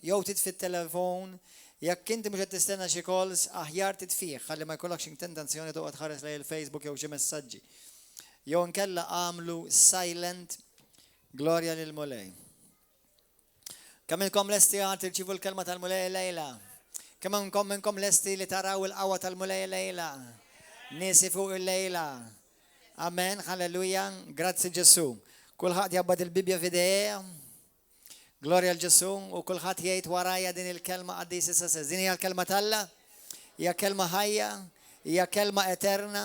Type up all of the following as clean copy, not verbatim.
jew titfi t-telefon, jekk inti mhux qed tistenna xi calls, aħjar titfih, ħalli ma jkollokx intenzjoni toqgħod tħares lejn il-Facebook jew xi messaġġi. Jew inkella għamlu silent, glorja lil Mulej. Kemm minnkom lesti għad tirċivu l-kelma tal-Mulej lejla? Kemm minnkom lesti li taraw il-qawwa tal-Mulej lejla? Niesi fuq il-lejla. Amen, halleluja, grazzi Ġesu. Kulħadd jabbad il-Bibja f'idejh. Glorja l-Ġesu u kulħadd jgħid warajja din il-kelma qaddis issa sess. Din hija l-kelma talla, hija kelma ħajja, hija kelma eterna.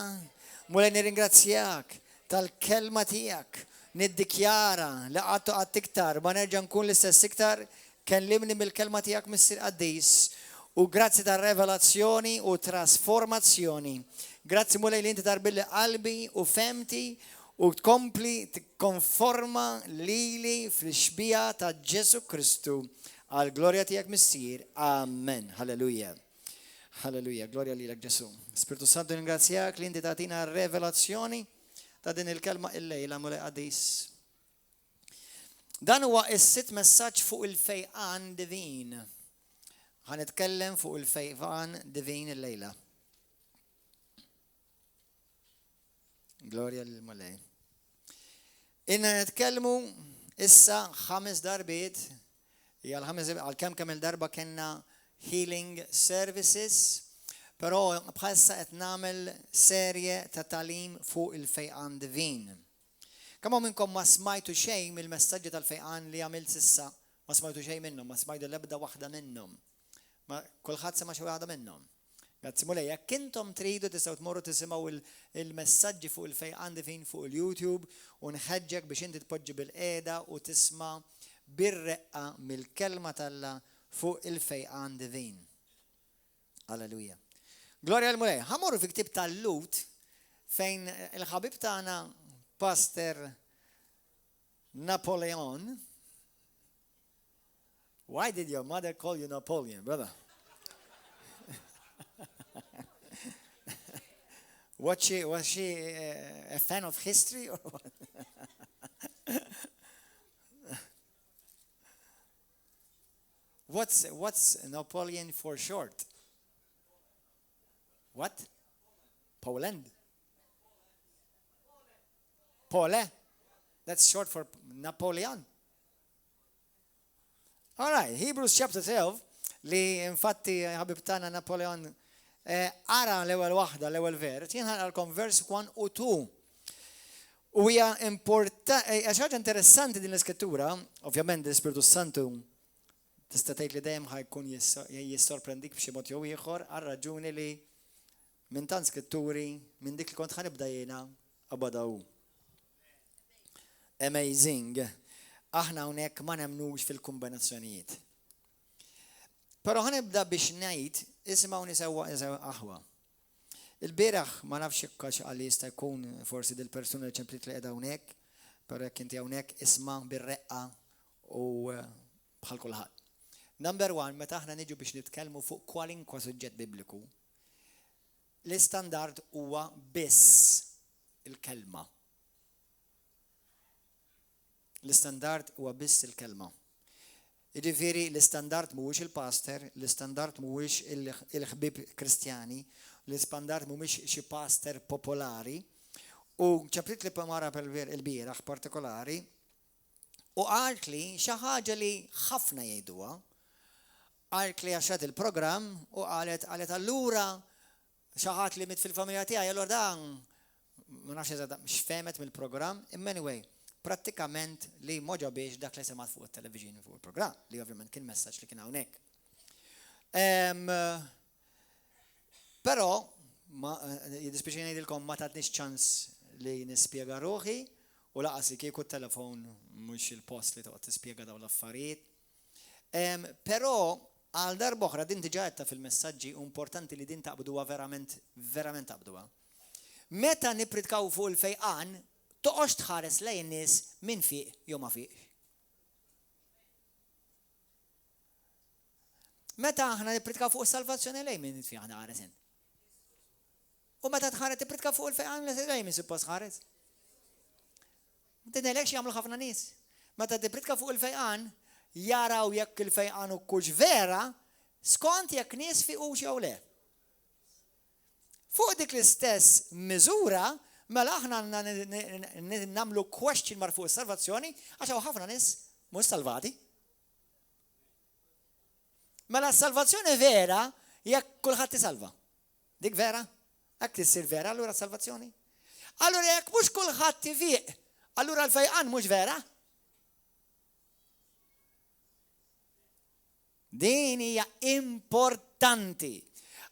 Mulej nirringrazzjak tal-kelma tiegħek. Niddikjara li għadtu għadt iktar, ma nerġa' nkun l-istess iktar, kellimni mill-kelma tiegħek Missier Qaddis. U grazzi tar-revelazzjoni u trasformazzjoni. Grazzi Mulej li inti tarbilli qalbi u femti u tkompli tikkonforma lili fl-xbija ta' Ġesu Kristu għal glorja tiegħek Missier. Amen. Halleluja. Halleluja. Glorja lilek Ġesu. Spiritu Santu ringrazzjak li inti tagħtina revelazzjoni ta' din il-kelma illejla Mulej Qaddis. Dan huwa s-sitt messaġġ fuq il-fejqan divin. Ħanitkellem fuq il-fejqan divin illejla. Glorja lil Mulej. Inna nitkellmu issa 5 darbiet, għal-kemm il-darba kellna healing services, però bħalissa qed nagħmel serje ta' talim fuq il-fejqan divin. Kemm minnkom ma smajtu xejn mill-messaġġi tal-fejqan li għamilt issa, ma smajtu xejn minnhom, ma smajtu l-ebda waħda minnhom. Ma kulħadd sema xi waħda minnhom. Grazzi Mulej, jekk intom tridu tistgħu tmorru tisimgħu il-messaġġi fuq il-fejqan divin fuq il-YouTube u nħeġġek biex inti tpoġġi bil-qiegħda u tisma' bir-reqqa mill-kelma talla fuq il-fejqan divin. Alleluja. Glorja lil Mulej. Ħamorru fi ktieb tal-Lut fejn il-ħabib tagħna Pastor Napoleon. Why did your mother call you Napoleon, brother? Was she a fan of history or what? What's Napoleon for short? What? Poland? Pole? That's short for Napoleon. All right, Hebrews chapter 12, li infatti ħabib tagħna Napoleon ara l-ewwel waħda, l-ewwel vers, jien ħanqalkom vers 1 u 2. U hija ħaġa interessanti din l-iskrittura, ovvjament l-Ispiritu Santu tista' tgħid li dejjem ħajkun jissorprendik b'xi mod jew ieħor għal raġuni li minn tant skritturi minn dik li kont ħanibda jiena abadaw. Amazing. Aħna hawnhekk ma nemnux fil-kombinazzjonijiet. Però ħanibda biex ngħid isimgħuni sewwa aħwa. Il-bieraħ ma nafx hekk għal jista' jkun forsi dil-persuna li ċemplit li qiegħda hawnhekk, però jekk inti hawnhekk isma' bir-reqqa u bħal kulħadd. Number 1, meta aħna niġu biex nitkellmu fuq kwalinkwa suġġett bibliku, l-istandard huwa biss il-kelma. L-istandard huwa biss il-kelma. Jiġifieri l-istandard mhuwiex il-pastor, l-istandard mhuwiex il-ħbieb Kristjani, l-istandard mhuwiex xi pastor popolari. U ċemplit li mara il-bieraħ partikolari u qalt li xi ħaġa li ħafna jgħiduha. Qalt li għaxat il-programm u qalet allura xi ħadd li mit fil-familja tiegħi allura dan ma nafx eżatt x'fehmet mill-programm, imma anyway. Prattikament li moġa biex dak li semat fuq il-television fuq il-programm, li ovvjament kien messaġġ li kien hawnhekk. Però jiddispiċi ngħidilkom ma tatniex ċans li nispjega ruħi u laqas li kieku t-telefon mhux il-post li toqgħod tispjega dawn l-affarijiet. Però għal darba oħra din diġà qedta fil-messaġġi importanti li din taqbduha verament taqbduha. Meta nippritkaw fuq il-fejqan toqgħodx tħares lejn nies min fiq jew ma fiqx. Meta aħna nippritkaw fuq is-salvazzjoni lejn min fiq aħna ħaresin. U meta tħares tippritkaw fuq il-fejqan lejn min suppost ħares. Tidnejlek xi jagħmlu ħafna nies. Meta tippritkaw fuq il-fejqan jaraw jekk il-fejqan kux vera, skont jekk nies fiqux jew le. Fuq dik l-istess miżura, mela aħna nagħmlu question mark fuq is-salvazzjoni għax hawn ħafna nies mhux salvati. Mela s-salvazzjoni vera jekk kulħadd isalva. Dik vera? Hekk tissir vera allura s-salvazzjoni? Allura jekk mhux kulħadd tifieq, allura l-fejqan mhux vera? Din hija importanti.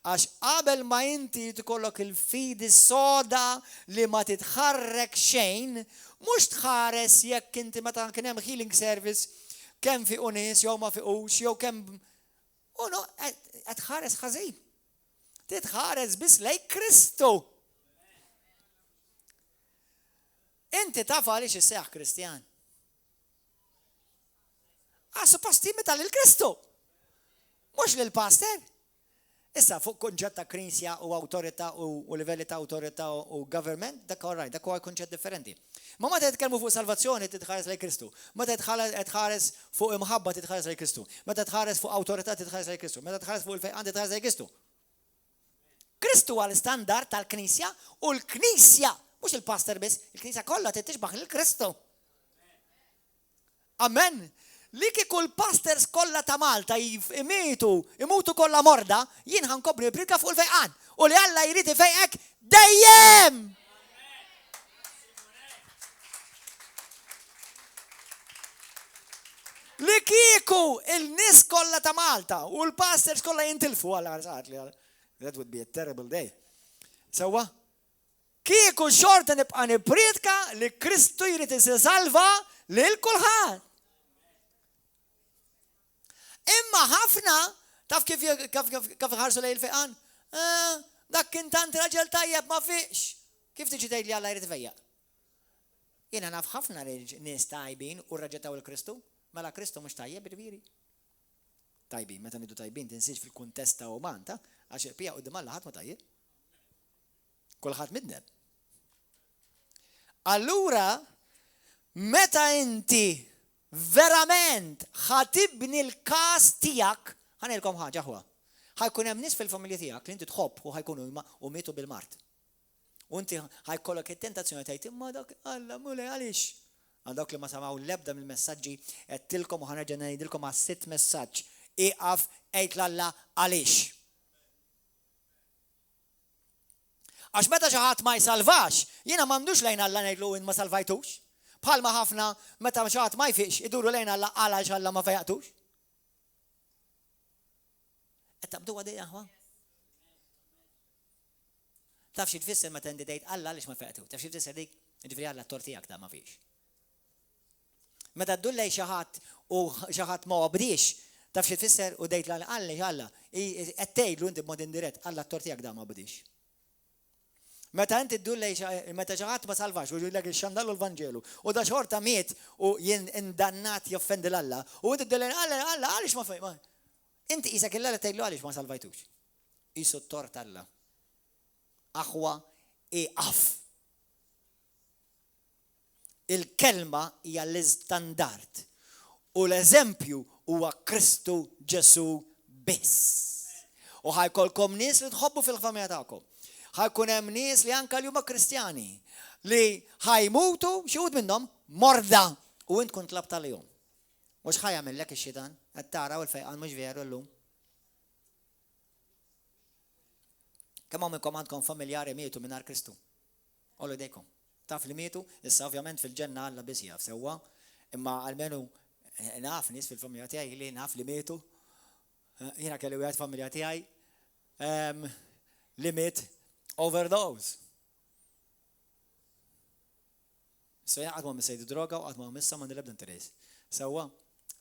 Għax qabel ma inti tkollok il-fidi soda li ma titħarrek xejn, mhux tħares jekk inti meta kien hemm healing service kemm fiqu nies jew ma fiqux jew kemm qed tħares ħażin. Titħares biss lejn Kristu. Inti taf għaliex isseħħ Kristjan. Suppost timita lil Kristu. Mhux lil pastor. Issa fuq kunċett ta' knisja u awtorità u livelli ta' awtorità u government, dak alright, dak huwa kunċett differenti. Ma meta titkellmu fuq salvazzjoni titħares lejn Kristu. Meta tħares fuq imħabba titħares lejn Kristu. Meta tħares fuq awtorità titħares lejn Kristu. Meta tħares fuq il-fejqan titħares lejn Kristu. Kristu huwa l-istandard tal-Knisja u l-Knisja, mhux il-pastor biss, il-Knisja kollha titixbaħ lil Kristu. Amen. Li kieku l-pastors kollha ta' Malta imutu kollha morda, jien ħankobri nipprika fuq il-fejqan. U li Alla jrid ifejqek dejjem. Li kieku il-nies kollha ta' Malta u l-pastors kollha jintilfu Alla saħat li that would be a terrible day. Sewwa? Kieku xorta nibqa' nipprika li Kristu jrid isalva lil kulħadd. Imma ħafna, taf kif ħarsu lej il-fejqan? Dak kien tant raġel tajjeb ma fiqx. Kif tiġi tgħid li Alla jrid ifejjaq? Jiena naf ħafna nies tajbin u rraġetaw il-Kristu, mela Kristu mhux tajjeb irviri. Tajbin, meta nidu tajbin tinsiex fil-kuntest ta' uman, għax il-pija quddiem Alla ħadd ma tajjeb. Kulħadd midneb. Allura, meta inti verament ħatibni l-każ tiegħek, ħanilkom ħaġa ħwa. Ħajkun hemm nies fil-familja tiegħek li inti tħobb u ħajkunu mietu bil-mart. U inti ħajkollok it-tentazzjoni tgħid imma dak Alla mulej għaliex. Għandok li ma samaw l-ebda mill-messaġġi qedtilkom u ħanerġa' ngħidilkom għas-sitt messaġġ. Iqaf qgħid l-Alla għaliex. Għax meta xi ħadd ma jsalvax, jiena m'għandux lejn Alla ngħidlu in ma salvajtux. Bħalma ħafna meta xi ħadd ma jfiqx iduru lejn Alla għalax Alla ma fejaqtux. Qed tabduha dejja aħwa. Taf xi tfisser meta inti tgħid Alla għaliex ma fejaqtux. Taf xi tfisser dik? Jiġifieri Alla t-tort tiegħek ta' ma fix. Meta ddur lejn xi ħadd u xi ħadd ma għobdix, taf xi tfisser u dejt għaliex Alla qed tgħidlu inti b'mod indirett Alla t-tort tiegħek da ma għobdix. Meta inti ddur lejn meta xi ħadd ma salvax u jgħidlek ix-xandallu l-Vanġelu u da xorta miet u jien indannat joffendi l-Alla u inti ddur lejn Alla għaliex ma fejn. Inti qisek il-Alla tgħidlu għaliex ma salvajtux. Qisu t-tort Alla. Aħwa iqaf. Il-kelma hija l-istandard u l-eżempju huwa Kristu Ġesu biss. U ħajkolkom nies li tħobbu fil-familja tagħkom. ħajkun hemm nies li anke li huma Kristjani li ħajmutu xi wħud minnhom morda u int tkun tlabt għalihom. Mhux ħajamillek ix-xitan qed tara u l-fejqan mhux veru llum. Kemm hawn minnkom għandkom familjari mietu mingħajr Kristu? Ollu jdejkom. Taf li mietu, issa ovvjament fil-ġenna Alla biss jaf sewwa, imma almenu naf nies fil-familja tiegħi li naf li mietu. Jiena kelli wieħed familja tiegħi li miet overdose. So jena għadma missejdu droga u għadma missa ma nilebda interess. Sewa,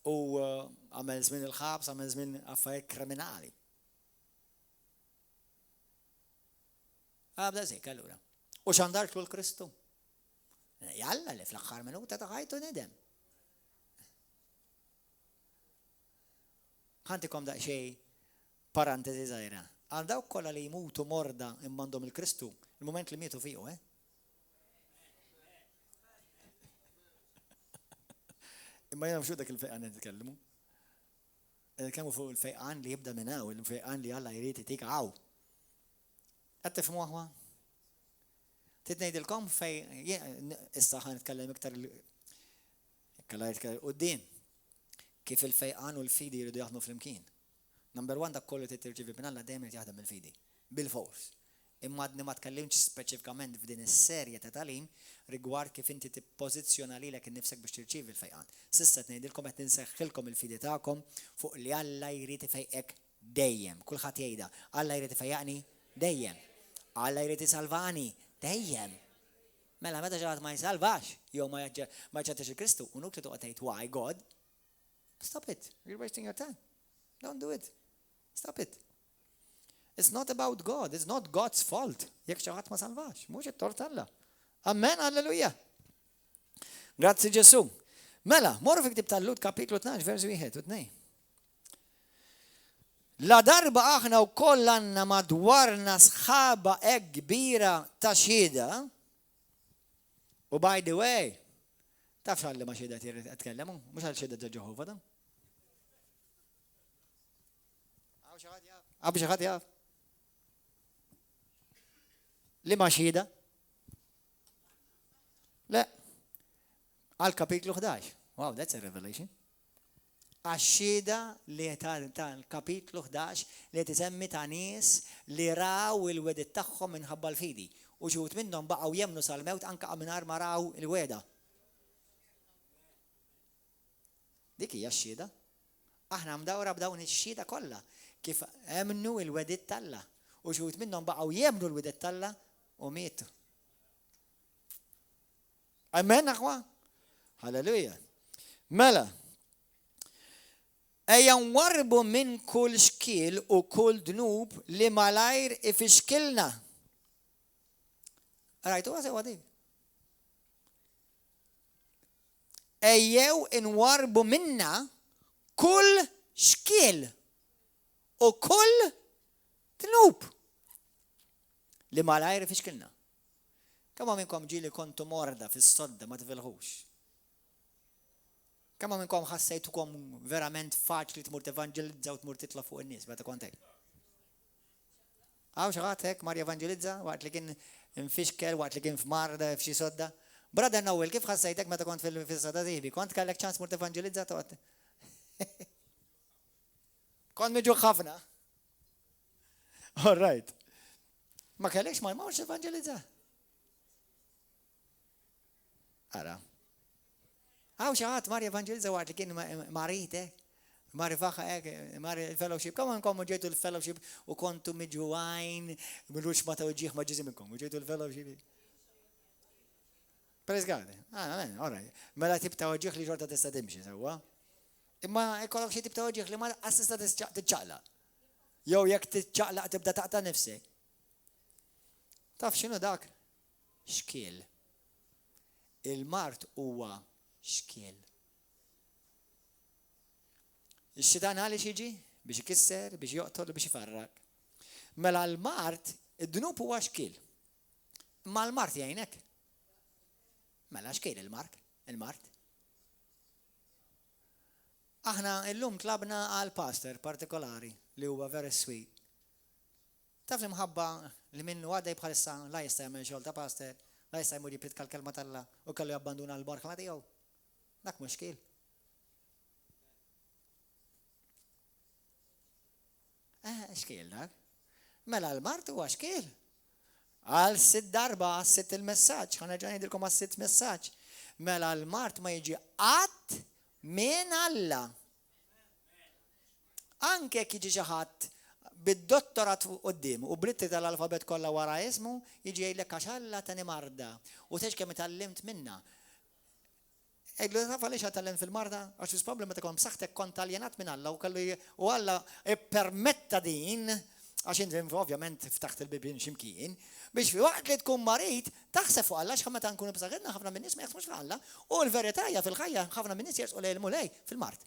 u għamel żmien il-ħabs, għamel żmien affarijiet kriminali. Għabda zik, allura. U xandart l-Kristu. Jalla li fl-axħar minuta ta' ħajtu nidem. Ħantikom da' xej parantesi zaħira. Għandaw kolla li jmutu morda immandom il-Kristu, il-moment li mietu fiju, Imma jena mxu dak il-fejqan nitkellimu. كانوا فوق الفيقان اللي يبدا من هنا والفيقان اللي يلا يريد يتيك عاو اتفهموا هو تتنيد لكم في الصح نتكلم اكثر كلايت قدام كيف الفيقان والفيدي يريدوا ياخذوا في المكين نمبر 1 ده كله تترجي في بناء دائما ياخذ من الفيدي بالفورس اما ما تكلمش سبيسيفيكامنت في دين السيريا تعليم ريغوارد كيف انت تبوزيشنالي لك نفسك باش ترجي في الفيقان سيسه تنيد لكم تنسخ لكم الفيدي تاعكم فوق اللي الله يريد يفيقك دايم كل خطيه ده الله يريد يفيقني دايم الله يريد يسالفاني دايم ما متى جات ما يسالفاش يوم ما جاتش كريستو ونقطه اتيت واي جود stop it you're wasting your time don't do it stop it it's not about God it's not God's fault يك جات ما سالفاش مش التورت الله amen هللويا grazie Gesù ملا مر في كتاب لوط كابيتلو 12 فيرس 1 و2 لا درب احنا وكلنا مدورنا صحابة كبيرة تشهيدة وباي ذا واي تعرف شو اللي ما شهدت اتكلموا مش على شهادة جهوفا ده ابو شغات يا لما شهيدة لا على الكابيتلو 11 واو that's a revelation الشهيدة اللي تاع الكابيتلو 11 اللي تسمي تانيس اللي راو الود تاعهم من هبال فيدي وشوت منهم بقوا يمنوا الموت انك من نار ما راو الويده ديك هي الشهيدة احنا مدورة بدون الشهيدة كلها كيف امنوا الود التله وشوت منهم بقوا يمنوا الود التله وميتوا امين اخوان هللويا ملا أينوربوا من كل شكيل وكل ذنوب لما لا يفشكلنا رأيتوا هذا ودي أيو انوربوا منا كل شكيل وكل ذنوب لما لا يفشكلنا كما منكم جيلي كنتوا مرضى في الصدى ما تفلغوش كما منكم حسيتكم فيرامنت فاعل تمر تفانجليزا وتمر تطلع فوق الناس بتكون هيك او شغات هيك ماريا فانجليزا وقت لكن انفشكل وقت لكن في مرضى في شي صدى برادر نويل كيف حسيتك متى كنت في الصدى زي بي كنت كان لك تشانس مر تفانجليزا توت كنت مجو خافنا alright ما كان ما مش تفانجليزا أرى أو شغات ماريا فانجيلزا وقت لكن ماريته ماري فاخا ماري الفellowship كمان كم جيتوا الفellowship وكنتوا مجوعين ملوش ما توجيه ما جزء منكم وجيتوا الفellowship praise God آمين alright ما لا تبي توجيه اللي جرت تستدمش سوا إما يقولك شيء تبي توجيه لما أساس تتشعلق يو يك تتشعلق تبدأ تعطى نفسك تعرف شنو ذاك شكيل المرت هو شكيل الشيطان هالي يجي بيش يكسر بيش يقتل بيش يفرق مع المرت الذنوب هو شكيل مع المرت يعينك ما لا شكيل المرت احنا اليوم طلبنا على الباستر بارتيكولاري اللي هو فيري سويت تعرف المحبة اللي من واحد يبقى لسه لا يستعمل شغل باستر لا يستعمل يبتكل كلمة الله وكل يبندون البركة ما تيجوا لك مشكلة اشكيل ده ملا المرت هو اشكيل على 6 ضربة على 6 المساج خلنا جاي نديركم على 6 مساج ملا المرت ما يجي عط من الله anche chi جهات بالدكتورات قدامه وبرتت الالفابet كلها ورا اسمه يجي لك عشان تاني مرضى وتشكي متعلمت منها اقول له ليش اتعلم في المرضى عشان بروبلم تكون مسختك كونتاليانات من الله وقال ولا بيرميتادين عشان اوفيامنت فتحت البيبين شمكين باش في وقت اللي تكون مريض تخسفوا الله شخما تنكون بصغرنا خفنا من الناس ما يخافوش على الله والفيريتايا في الخيا خفنا من الناس يسأل المولاي في المرض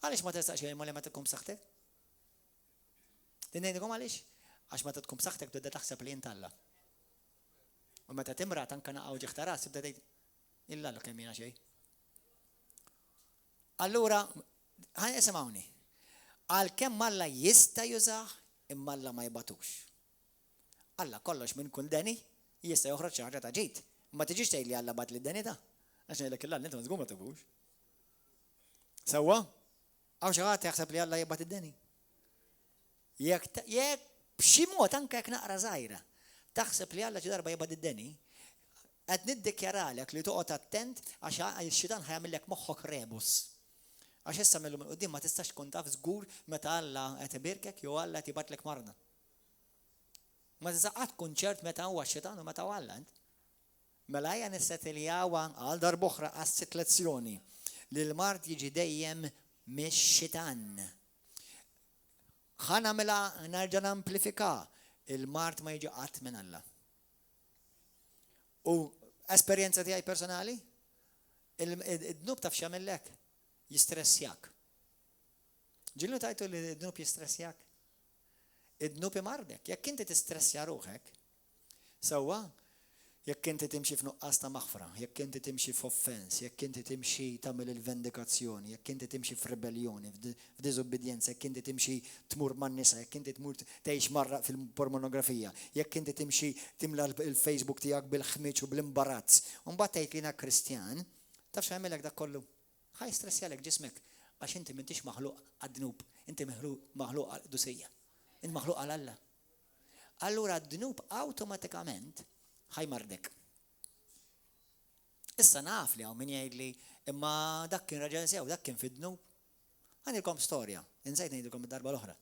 علاش ما تسألش المولاي ما تكون بصختك تنينكم علاش عشان ما تكون بصختك بدها تحسب لين الله ومتى تمرأ تنكنا أو جختراس بدأ إلا لو كان منا شيء. allora ħaj esimawni. Għal-kemm Alla jista' jużah, imma Alla ma jbatux. Alla kollox minn kull deni jista' joħroġ xi ħaġa ta' ġid. Ma tiġix tgħid li Alla bat li d-deni ta'. Għax ngħidlek il-Alla intom żgur ma tibux. Sewwa? Għaw xi ħadd jaħseb li Alla jibgħat id-deni. Jekk b'xi mod anke jekk naqra żgħira taħseb li Alla xi darba jibgħat id-deni, qed niddikjaralek li toqgħod attent għax ix-xitan ħajamillek moħħok rebus. Għax issa millu minn qudiem ma tistax tkun taf żgur meta Alla qed ibirkek jew Alla qed jibatlek marna. Ma tiżaqat kunċert meta huwa x-xitan u meta huwa Alla. Mela hija nissettiljawa għal darb'oħra għas-sitt lezzjoni li l-mard jiġi dejjem mix-xitan. Ħa nagħmilha nerġa' namplifika, il-mard ma jiġi qatt minn Alla. U esperjenza tiegħi personali, id-dnub taf x'jagħmellek? Jistressjak. Ġillu tajtu li id-dnub jistressjak? Id-dnub imardek. Jekk inti tistressja ruħek, sewwa, jekk inti timxi f'nuqqas ta' maħfra, jekk inti timxi f'offens, jekk inti timxi tagħmel il-vendikazzjoni, jekk inti timxi f'rebellioni, f'diżobbedjenza, jekk inti timxi tmur man-nisa, jekk inti tmur tgħix marra fil-pornografija, jekk inti timxi timla il-Facebook tiegħek bil-ħmiġ u bl-imbarazz. U mbagħad tgħid li jiena Kristjan, taf x'għamilek dak kollu? Ħaj stressjalek ġismek għax inti m'intix maħluq għad-dnub, inti maħluq għal-dusija, inti maħluq għal-Alla. Allura d-dnub awtomatikament ħajmardek. Issa naf li hawn min jgħidli imma dak kien raġel sew, dak kien fid-dnub. Għandilkom storja, insejt ngħidilkom id-darba l-oħra.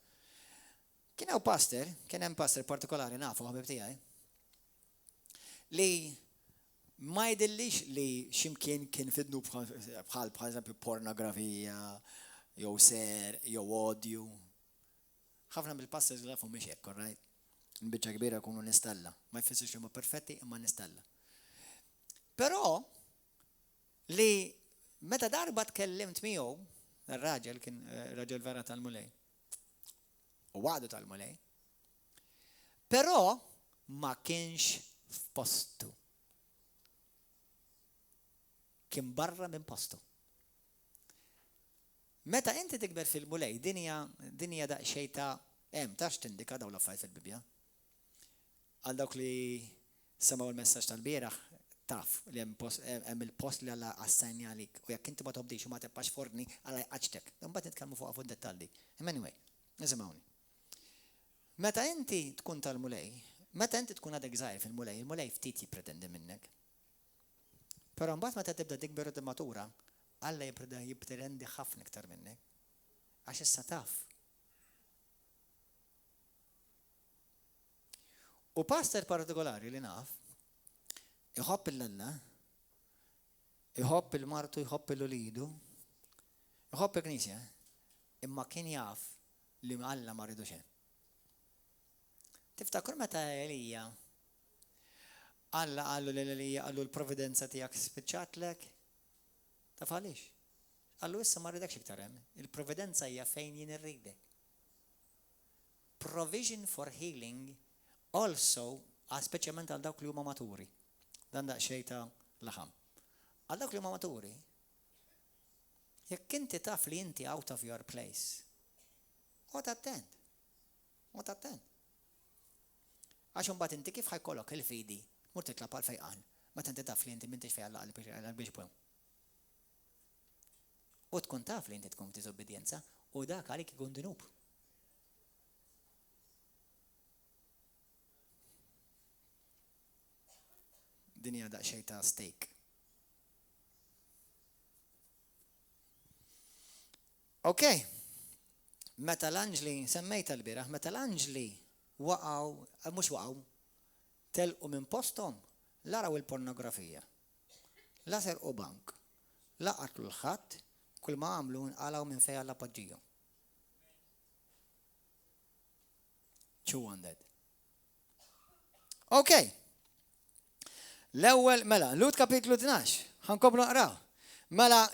Kien hemm pastor partikolari nafu ħabib tiegħi li ma jidillix li x'imkien kien fid-dnub bħal eżempju pornografija, jew ser, jew odju. Ħafna mill-pastors li nafu mhix hekk, right? Biċċa kbira jkunu nistalla. Ma jfissirx li huma perfetti imma nistalla. Però li meta darba tkellimt miegħu, ir-raġel kien raġel vera tal-mulej. U għadu tal-mulej. Però ma kienx f'postu. Kien barra minn postu. Meta inti tikber fil-mulej, dinja daqsxejn ta' tax tindika dawn l-affarijiet fil-Bibja. Għal dawk li semaw il-messaġġ tal-bieraħ taf li hemm il-post li Alla assajnja għalik u jekk inti ma tobdix u ma tibqax forni Alla jqaċtek. Imbagħad nitkellmu fuq fuq dettalji. Anyway, nisimgħuni. Meta inti tkun tal-mulej, meta inti tkun għadek żgħir fil-mulej, il-mulej ftit jippretendi minnek. Però mbagħad meta tibda tikber u matura, Alla jippretendi ħafna iktar minnek. Għax issa taf. U pastor partikolari li naf, iħobb il-Alla, iħobb il-martu, iħobb il-ulidu, iħobb il-knisja, imma kien jaf li Alla ma rridux hemm. Tiftakar meta Elija Alla qallu l-Elija qallu l-providenza tiegħek spiċċatlek? Taf għaliex? Qallu issa ma rridekx iktar hemm. Il-providenza hija fejn jien irridek. Provision for healing also, speċjalment għal dawk li huma maturi. Dan daqsxejn ta' laħam. Għal dawk li huma maturi, jekk inti taf li inti out of your place, qgħod attent. Qgħod attent. Għax imbagħad inti kif ħajkollok il-fidi, mur titlab għal fejqan, meta inti taf li inti m'intix fejn Alla biex pwew. U tkun taf li inti tkun diżobbedjenza u dak għalik ikun dinub. Dinja daqsxejn ta' steak. Okay. Meta l-anġli, semmejta l-bieraħ, meta l-anġli mhux waqgħu, telqu minn posthom, laraw il-pornografija. La serqu bank, la qatlu l-ħadd, kull ma għamlu nqalgħu minn fejn Alla poġġihom. Chew on that. Okay. L-ewwel mela, Lut kapitlu 12, ħankomplu naqraw. Mela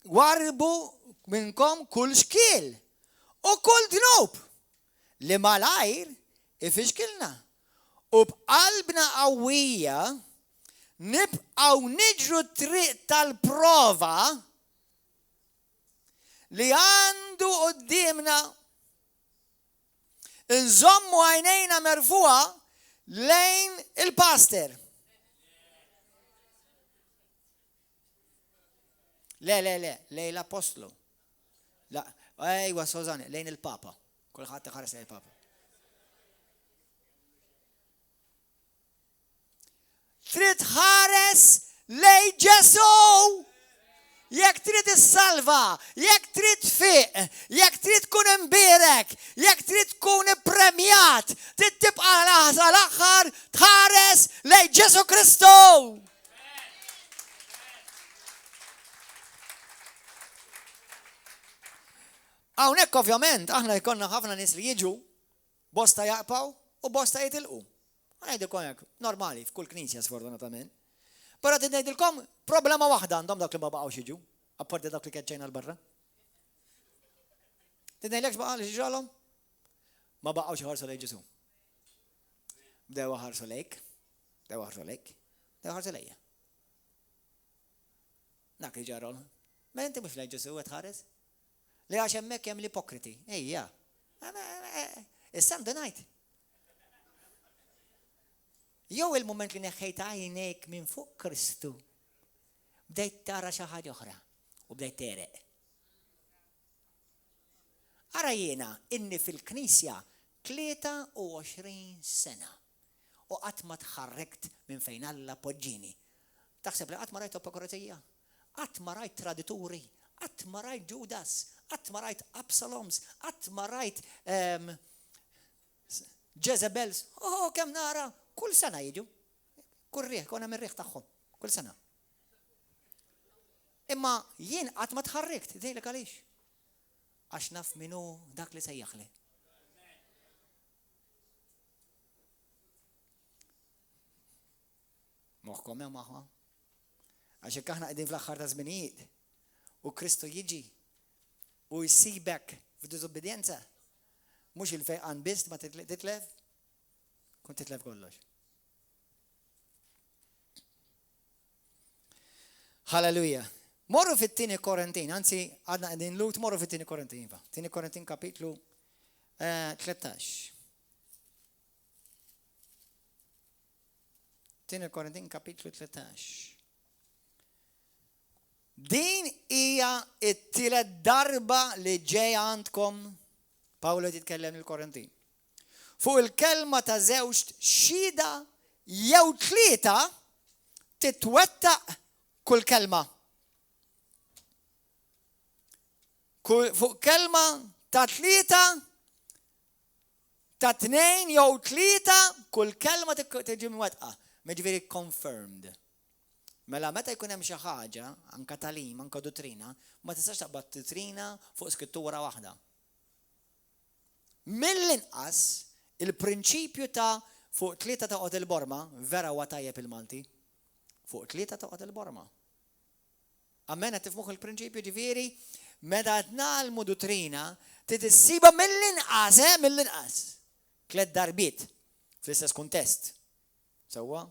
warbu minnkom kull xkiel u kull dnub li malajr ifixkilna. U b'qalbna qawwija nibqgħu niġru triq tal-prova li għandu qudiemna nżommu għajnejna merfuqa lejn il-pastor. Le, lejn l-apostlu. La, ejwa Sozani, lejn il-papa. Kulħadd iħares lejn il-papa. Trid ħares lejn Ġesu. Jekk trid issalva, jekk trid fiq, jekk trid tkun imbierek, jekk trid tkun premjat, trid tibqa' l-aħħar tħares lejn Ġesu Kristu. Hawnhekk ovvjament aħna jkollna ħafna nies li jiġu bosta jaqpaw u bosta jitilqu. Ngħidilkom hekk, normali f'kull knisja sfortunatament. Però ngħidilkom problema waħda għandhom dak li ma baqgħux jiġu, apparti dak li keċċejna l-barra. Ngħidlek x'baqa' li ġralhom? Ma baqgħux iħarsu lejn Ġesu. Bdew iħarsu lejk, bdew iħarsu lejja. Dak li ġarhom. Ma inti mhux lejn Ġesu qed tħares? Li għax hemmhekk hemm l-ipokriti. Ejja. Is-Sunday night. Jew il-moment li neħħejt għajnejk minn fuq Kristu, bdejt tara xi ħaġa oħra u bdejt tereq. Ara jiena inni fil-Knisja 23 sena u qatt ma tħarrekt minn fejn Alla poġġini. Taħseb li qatt ma rajt ipokrizija, qatt ma rajt tradituri, qatt ma rajt Ġudas, qatt ma rajt Absaloms, qatt ma rajt Jezebels. Kemm nara, kull sena jiġu. Kull riħ, konna mir riħ tagħhom, kull sena. Imma jien qatt ma tħarrikt, dejlek għaliex. Għax naf minnu dak li sejjaħli. Moħħkom hemm aħwa. Għax hekk aħna qegħdin fl-aħħar ta' żminijiet u Kristu jiġi u jsibek f'diżobbedjenza. Mhux il-fejqan biss ma titlef, kont titlef kollox. Halleluja. Morru fit-tieni Korintin, anzi għadna qegħdin lut morru fit-tieni Korintin. Tieni Korintin kapitlu 13. Tieni Korintin kapitlu 13. Din hija t-tielet darba li ġej għandkom Pawlo titkellem il-Korintin. Fuq il-kelma ta' żewġ xhieda jew tlieta titwettaq kull kelma. Fuq kelma ta' tlieta, ta' tnejn jew tlieta, kull kelma tiġi mwettqa. Jiġifieri confirmed. Mela meta jkun hemm xi ħaġa, anke talim, anke dottrina, ma tistax taqbad dottrina fuq skrittura waħda. Mill-inqas il-prinċipju ta' fuq tlieta toqgħod il-borma, vera huwa tajjeb il-Malti. Fuq tlieta toqgħod il-borma. Amen qed tifhmuh il-prinċipju ġifieri meta qed nagħmlu dottrina tissibha mill-inqas, mill-inqas. Tliet darbiet fl-istess kuntest. Sewwa?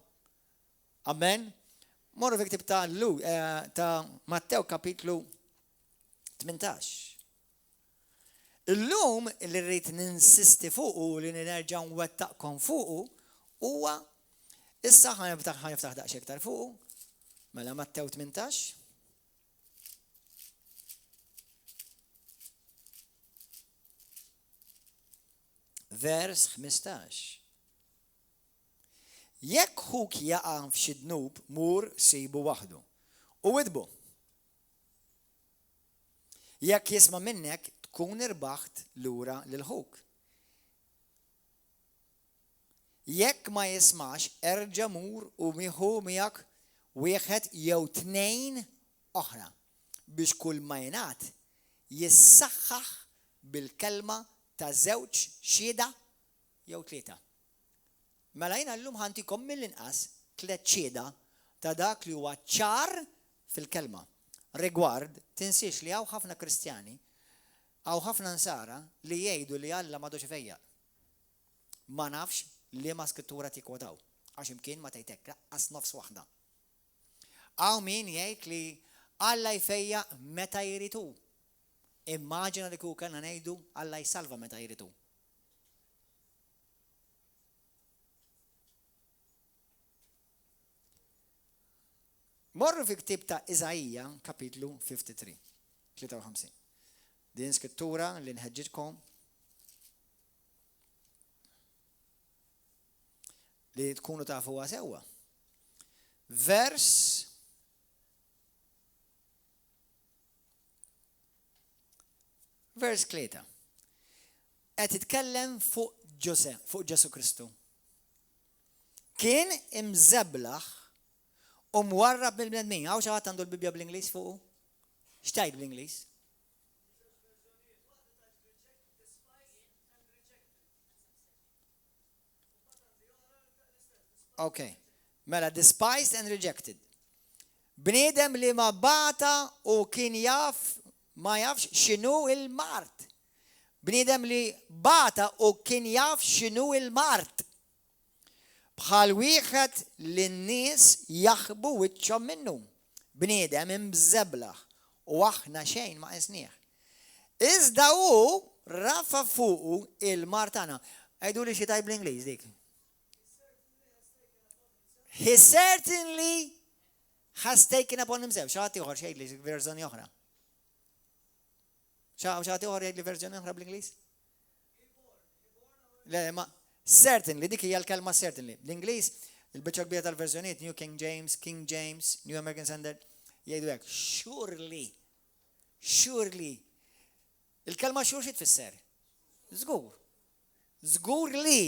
Amen? Morru fi ktib ta' Mattew kapitlu 18. Illum li rrid ninsisti fuqu li nerġa' nwettaqkom fuqu huwa issa ħaniftaħ daqs iktar fuqu. Mela Mattew 18. Vers 15. Jekk ħuk jaqa' f'xi dnub mur sibu waħdu u widbu. Jekk jisma' minnek tkun irbaħt lura lil ħuk. Jekk ma jismax erġa' mur u mieħu miegħek wieħed jew tnejn oħra biex kull ma jingħad jissaħħaħ bil-kelma ta' żewġ xhieda jew tlieta. Mela jiena llum ħantikom mill-inqas tliet xhieda ta' dak li huwa ċar fil-kelma. Rigward tinsiex li hawn ħafna Kristjani għaw ħafna nsara li jgħidu li Alla m'għadux ifejjaq. Ma nafx li ma skrittura tikwotaw, għax imkien ma tgħidlek laqqas nofs waħda. Għaw min jgħid li Alla jfejjaq meta jrid hu. Immaġina li kieku kellna ngħidu Alla jsalva meta jridu. Morru fi ktieb ta' Iżajija, kapitlu 53. Din skrittura li nħeġġitkom li tkunu tafuha sewwa. Vers 3. Qed titkellem fuq Ġesu Kristu. Kien imżeblaħ u mwarrab bil-bnedmin. Għaw xaħat għandu l-Bibja bl-Inglis fuq? Xtajt bl-Inglis? Okay. Mela, despised and rejected. Bniedem li ma bata u kien ma jafx xinu il-mart. Bniedem li bata u kien jaf xinu il-mart. Bħal wieħed li n-nies jaħbu wiċċhom minnu. Bniedem imżeblaħ u aħna xejn ma qisnieh. Iżda hu rafa fuqu il-mart tagħna. Għajdu li xi tajb bl-Ingliż dik. He certainly has taken upon himself. Xaħti uħor xejn li verżjoni oħra. Xaħti uħor li verżjoni oħra bl-Ingliż? Le, ma certainly, dik hija l-kelma certainly. L-Ingliż, il-biċċa kbira tal-verżjonijiet, New King James, New American Standard, jgħidu hekk, surely. Il-kelma sure xi tfisser? Żgur li.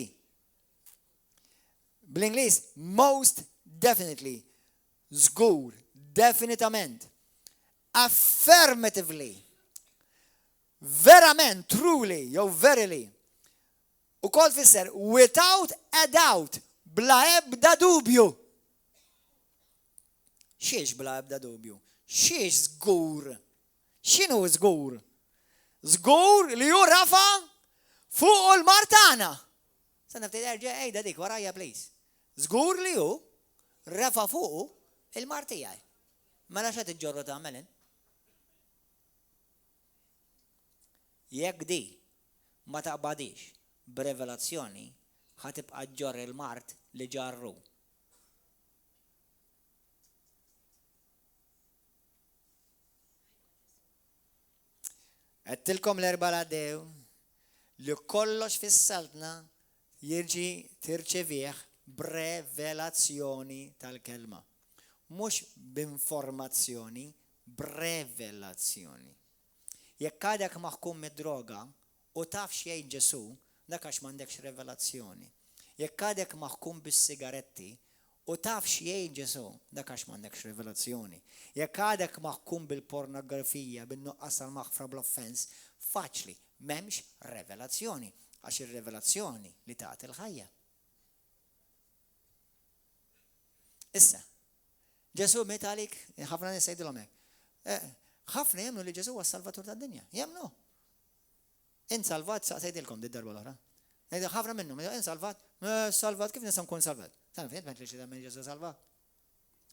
Bl-Ingliż, most definitely. Żgur, definitament. Affirmatively. Verament, truly, jew verily. U kol fisser, without a doubt, bla ebda dubju. Xiex bla ebda dubju? Xiex żgur? X'inhu żgur? Żgur li hu rafa fuq il-martana. Sanna ftit erġa' ejda dik warajja please. Żgur li hu rafa fuq il-martijaj. Mela xa tiġġorru tagħmelin? Jekk di ma taqbadix b'revelazzjoni ħatibqa' ġorr il-mart li ġarru. Għedtilkom l-erba' l-għaddew li kollox fis-saltna jirġi tirċevih b'revelazzjoni tal-kelma. Mhux b'informazzjoni, b'revelazzjoni. Jekk għadek maħkum mid-droga u taf xejn Ġesu, dak għax m'għandekx revelazzjoni. Jekk għadek maħkum bis-sigaretti u taf xejn Ġesu, dak għax m'għandekx revelazzjoni. Jekk għadek maħkum bil-pornografija, bin-nuqqas tal-maħfra bl-offens, faċli, m'hemmx revelazzjoni, għax ir-revelazzjoni li tagħti l-ħajja. Issa, Ġesu miet għalik, ħafna nies jgħidulhom hekk. ħafna jemnu li Ġesu huwa s-salvatur tad-dinja. Jemnu. Insalvat, saqsejdilkom darba l-oħra. ħafna minnhom, insalvat, salvat, kif nista' nkun salvat? Tan fejn ment li xi tagħmel Ġesu salvat.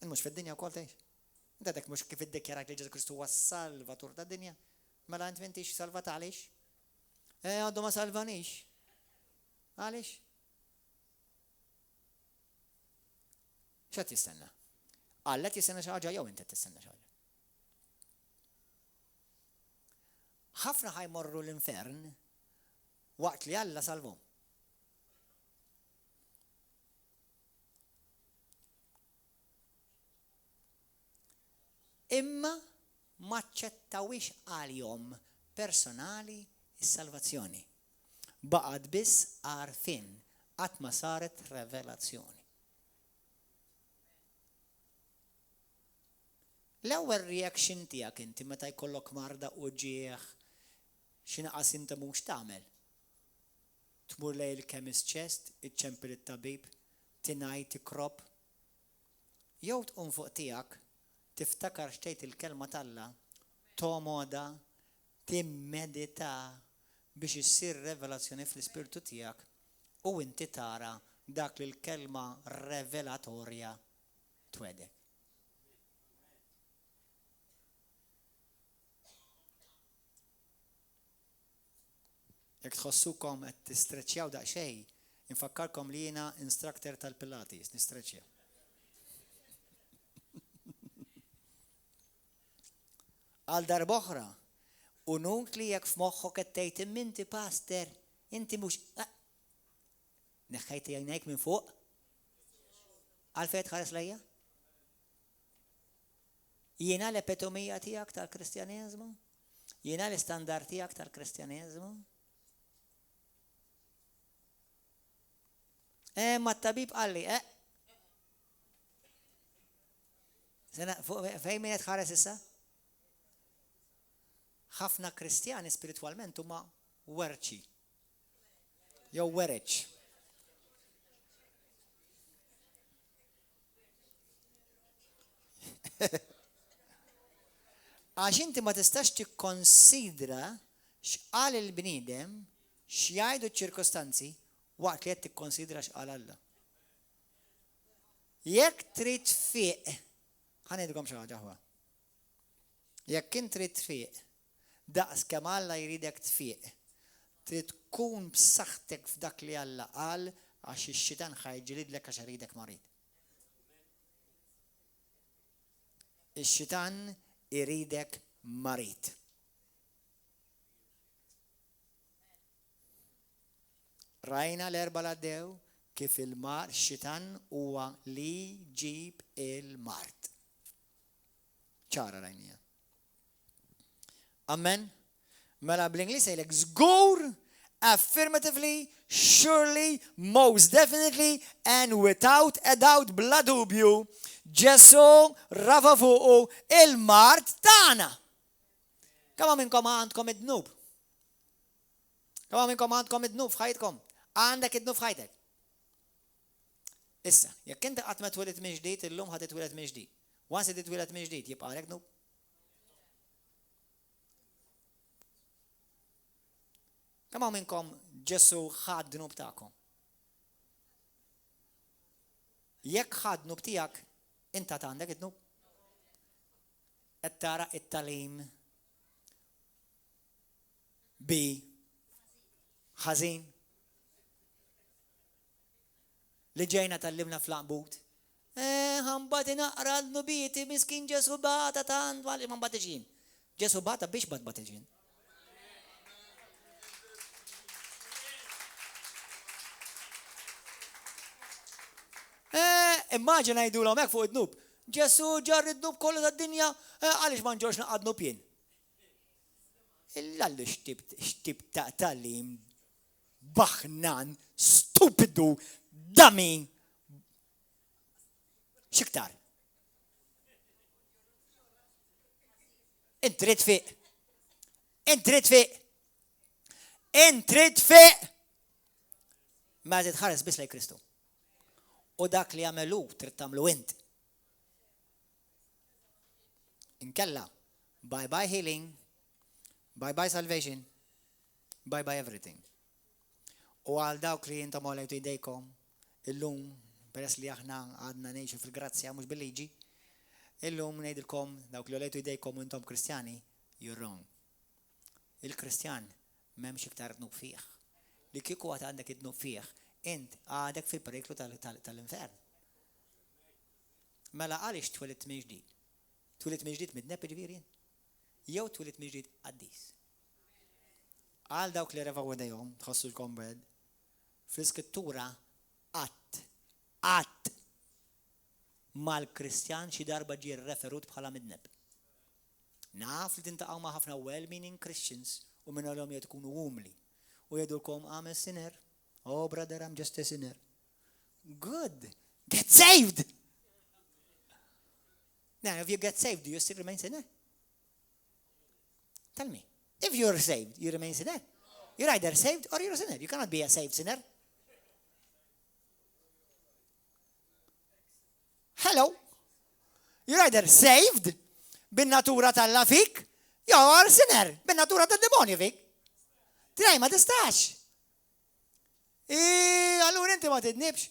Mhux fid-dinja wkoll tgħix. Inta dak mhux kif iddikjarak li Ġesu Kristu huwa s-salvatur tad-dinja. Mela int m'intix salvat għaliex? Għaddu ma salvanix. Għaliex? X'qed tistenna? Alla tistenna xi ħaġa jew inti tistenna xi ħaġa. Ħafna ħajmorru l-infern waqt li Alla salvhom. Imma ma ċċettawix għalihom personali is-salvazzjoni. Baqgħet biss għarfien qatt ma saret revelazzjoni. L-ewwel reaction tiegħek inti meta jkollok marda u ġieħ x'inqas inti mhux tagħmel. Tmur lejn il-chemist chest, iċċempel it-tabib, tingħid tikrob. Jew tqum fuq tiegħek, tiftakar xtejt il-kelma talla, tomoda, timmedita biex issir revelazzjoni fl-ispirtu tiegħek u inti tara dak li l-kelma revelatorja twedek. Jekk tħossukom qed tistreċjaw daqsxejn, infakkarkom li jiena instructor tal-Pilates, nistreċja. Għal darb'oħra, u nunkli jekk f'moħħok qed tgħid inti pastor, inti mhux neħħejt għajnejk minn fuq? Għalfejn tħares lejja? Jiena l-epitomija tiegħek tal-Kristjaneżmu? Jiena l-istandard tiegħek tal-Kristjaneżmu? Ma t-tabib qalli, fejn min qed tħares issa? ħafna Kristjani spiritwalment huma werċi. Jew wereċ. Għax inti ma tistax tikkonsidra x'qal il-bniedem, x'jgħidu ċ-ċirkostanzi waqt li qed tikkonsidra x'qal Alla. Jekk trid tfieq, ħanejdilkom xi ħaġa ħwa. Jekk int trid tfieq, daqs kemm Alla jridek tfieq, trid tkun b'saħħtek f'dak li Alla qal għax ix-xitan ħajġilidlek għax iridek marid. Ix-xitan iridek marid. Rajna l-erba' l-għaddew kif xitan huwa li ġib il-mart. ċara rajnija. Amen. Mela bl-Inglis jgħidlek żgur, affirmatively, surely, most definitely, and without a doubt, bla dubju, Ġesu rafa fuqu il-mart tagħna. Kemm minnkom għandkom id-dnub? Kemm minnkom għandkom id-dnub f'ħajtkom? Għandek id-dnub f'ħajtek. Issa, jekk inti qatt ma twelid minn ġdid, illum ħadd titweled minn ġdid. Once titweled minn ġdid, jibqa' għalek dnub. Kemm minnkom Ġesu ħadd dnub tagħkom? Jekk ħadd dnub tiegħek, inta għandek id-dnub. Qed tara it-talim bi ħażin li ġejna tallimna fl-qbut. Ħambati naqra l-nubieti miskin Ġesu bata tant għalli ma mbatiġin. Ġesu bata biex batiġin. Immaġina jgħidulhom hekk fuq id-dnub. Ġesu ġar id-dnub kollu tad-dinja għaliex ma nġorx naqgħad dnub jien. Illallu x'tib ta' talim baħnan, stupidu, dami. X'iktar? Int trid fiq. Int trid fiq. Int trid fiq. Ma titħares biss lejn Kristu. U dak li għamelu trid tagħmlu int. Inkella, bye-bye healing, bye-bye salvation, bye-bye everything. U għal dawk li jintom għolajtu idejkom, illum, peress li aħna għadna nejxu fil-grazzja, mux bil-liġi, illum nejdilkom, dawk li għolajtu idejkom u jintom kristjani, you're wrong. Il-kristjan memx iktar dnub fiħ. Li kiku għat għandek id-dnub fiħ, int għadek fil-periklu tal-infern. Mela għalix twilit meġdid? Twilit meġdid mid-nep ġvirin? Jew twilit meġdid għaddis? Għal dawk li revaw għadajom, tħossu l-kombed, fl-iskrittura għat mal-kristjan xi darba ġi referut bħala mid-nep. Naf li tintaqgħu ma' ħafna well-meaning Christians u minn għalhom jgħidkunu umli u jgħidulkom I'm a sinner. Oh, brother, I'm just a sinner. Good. Get saved. Now, if you get saved, do you still remain sinner? Tell me. If you're saved, you remain sinner. You're either saved or you're a sinner. You cannot be a saved sinner. Hello. You're either saved bin-natura tal-la fik, jew sinner bin-natura tad-demonju fik. Trej ma tistax. Allura inti ma tidnibx.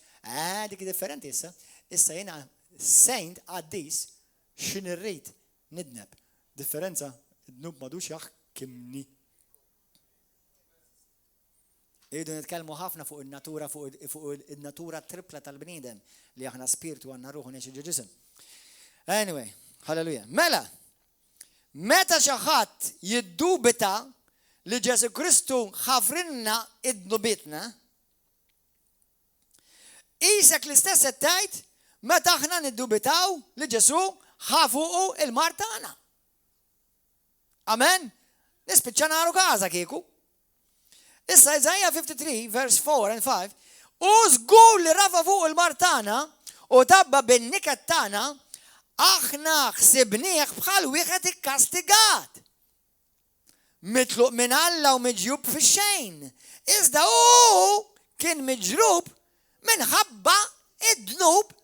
Dik differenti issa. Issa jena saint għaddis x'nirrid nidneb. Differenza, id-nub madux jaħkimni. Irridu nitkellmu ħafna fuq in-natura fuq in-natura tripla tal-bniedem li aħna spiritu għandna ruħu neċi ġisem. Anyway, hallelujah. Mela, meta xi ħadd jiddubita li Ġesu Kristu ħafrinna id-dubitna, isek l-istess qed tgħid meta aħna niddubitaw li Ġesu ħafuqu il-mar tagħna. Amen? Nispiċċa naru każa kieku. Issa Isaiah 53, verse 4 and 5, u żgur li rafa fuq il-mar tagħna u tabba bin-niket tagħna, aħna ħsibnieh bħal wieħed ikkastigat. Mitluq minn Alla u miġjub fix-xejn. Iżda hu kien miġrub minħabba id-dnub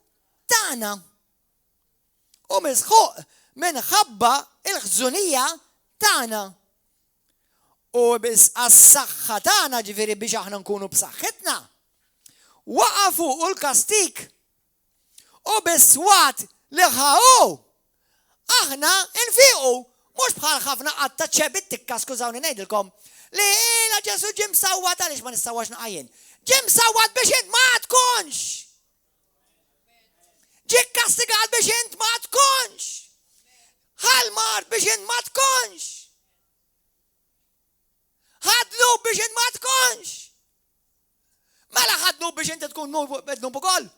tagħna. U misħuq minħabba il-ħżunija tagħna. U bis għas-saħħa tagħna ġifieri biex aħna nkunu b'saħħitna. Waqa' fuq l-kastik. U bis-swat li ħahu aħna nfiqu. Mux bħal ħafna qatta ċebit tikka, skużawni ngħidilkom, li la Ġesu ġim sawwat għaliex ma nissawwax naqajjen. Ġim sawwat biex int ma tkunx. Ġik kastigat biex int ma tkunx. Ħal mart biex int ma tkunx. Ħadnu biex int ma tkunx. Mela ħadnu biex int tkun nub ukoll.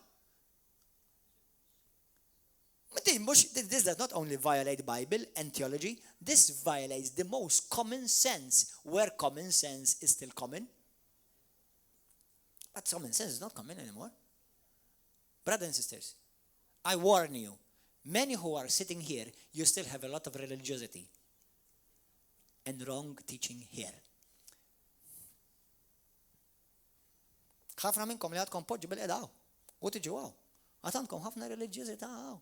This does not only violate Bible and theology, this violates the most common sense, where common sense is still common. But common sense is not common anymore. Brothers and sisters, I warn you, many who are sitting here, you still have a lot of religiosity and wrong teaching here. ħafna minnkom li għadkom poġġu bil-edaw, u tiġu għaw. Għatandkom ħafna religiosità għaw.